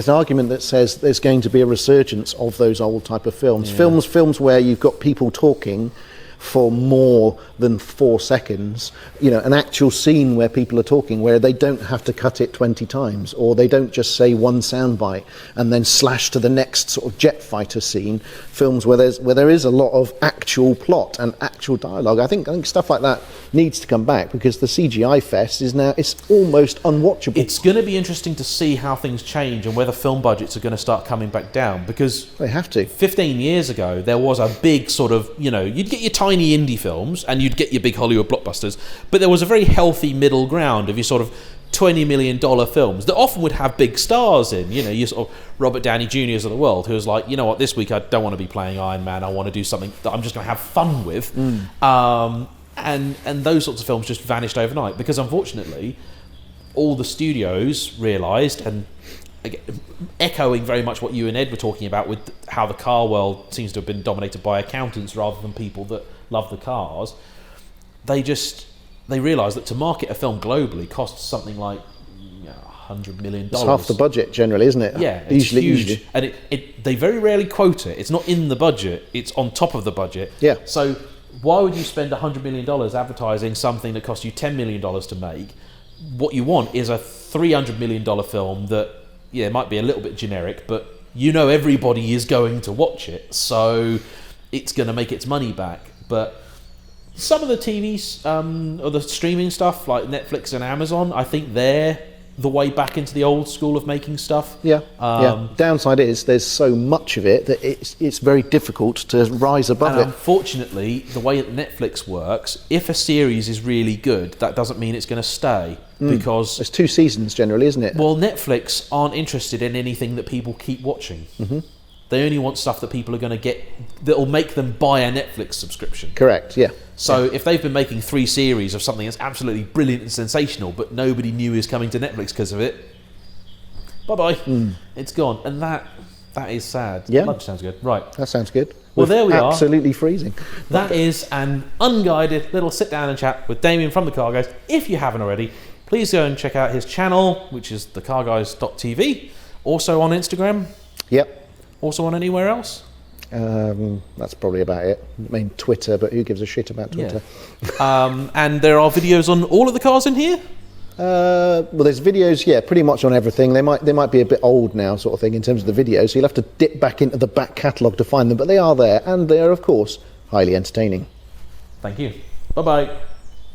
argument that says there's going to be a resurgence of those old type of films. Yeah. Films where you've got people talking for more than 4 seconds, an actual scene where people are talking, where they don't have to cut it 20 times, or they don't just say one soundbite and then slash to the next sort of jet fighter scene. Films where there is a lot of actual plot and actual dialogue. I think stuff like that needs to come back, because the CGI fest it's almost unwatchable. It's going to be interesting to see how things change and whether film budgets are going to start coming back down, because they have to. 15 years ago there was a big sort of, you'd get your tiny indie films and you'd get your big Hollywood blockbusters, but there was a very healthy middle ground of your sort of $20 million films that often would have big stars in, your sort of Robert Downey Jr.'s of the world, who was like, you know what, this week I don't want to be playing Iron Man, I want to do something that I'm just going to have fun with. And those sorts of films just vanished overnight, because unfortunately all the studios realised, and again, echoing very much what you and Ed were talking about with how the car world seems to have been dominated by accountants rather than people that love the cars, they realised that to market a film globally costs something like $100 million. It's half the budget generally, isn't it? Yeah, it's huge. And they very rarely quote it. It's not in the budget, it's on top of the budget. Yeah. So why would you spend $100 million advertising something that cost you $10 million to make? What you want is a $300 million film that, it might be a little bit generic, but everybody is going to watch it, so it's going to make its money back. But some of the TVs or the streaming stuff like Netflix and Amazon, I think they're the way back into the old school of making stuff. Yeah. Downside is there's so much of it that it's very difficult to rise above it. Unfortunately, the way that Netflix works, if a series is really good, that doesn't mean it's going to stay, because there's 2 seasons generally, isn't it? Well, Netflix aren't interested in anything that people keep watching. Mm-hmm. They only want stuff that people are going to get that will make them buy a Netflix subscription. Correct, yeah. So if they've been making 3 series of something that's absolutely brilliant and sensational, but nobody knew is coming to Netflix because of it, bye-bye. It's gone. And that is sad. Yeah. Lunch sounds good. Right. That sounds good. Well, there we are. Absolutely freezing. That is an unguided little sit down and chat with Damian from The Car Guys. If you haven't already, please go and check out his channel, which is thecarguys.tv. Also on Instagram. Yep. Also on anywhere else? That's probably about it. I mean, Twitter, but who gives a shit about Twitter? Yeah. And there are videos on all of the cars in here? Well, there's videos, pretty much on everything. They might be a bit old now, sort of thing, in terms of the videos, so you'll have to dip back into the back catalogue to find them, but they are there, and they are, of course, highly entertaining. Thank you. Bye-bye.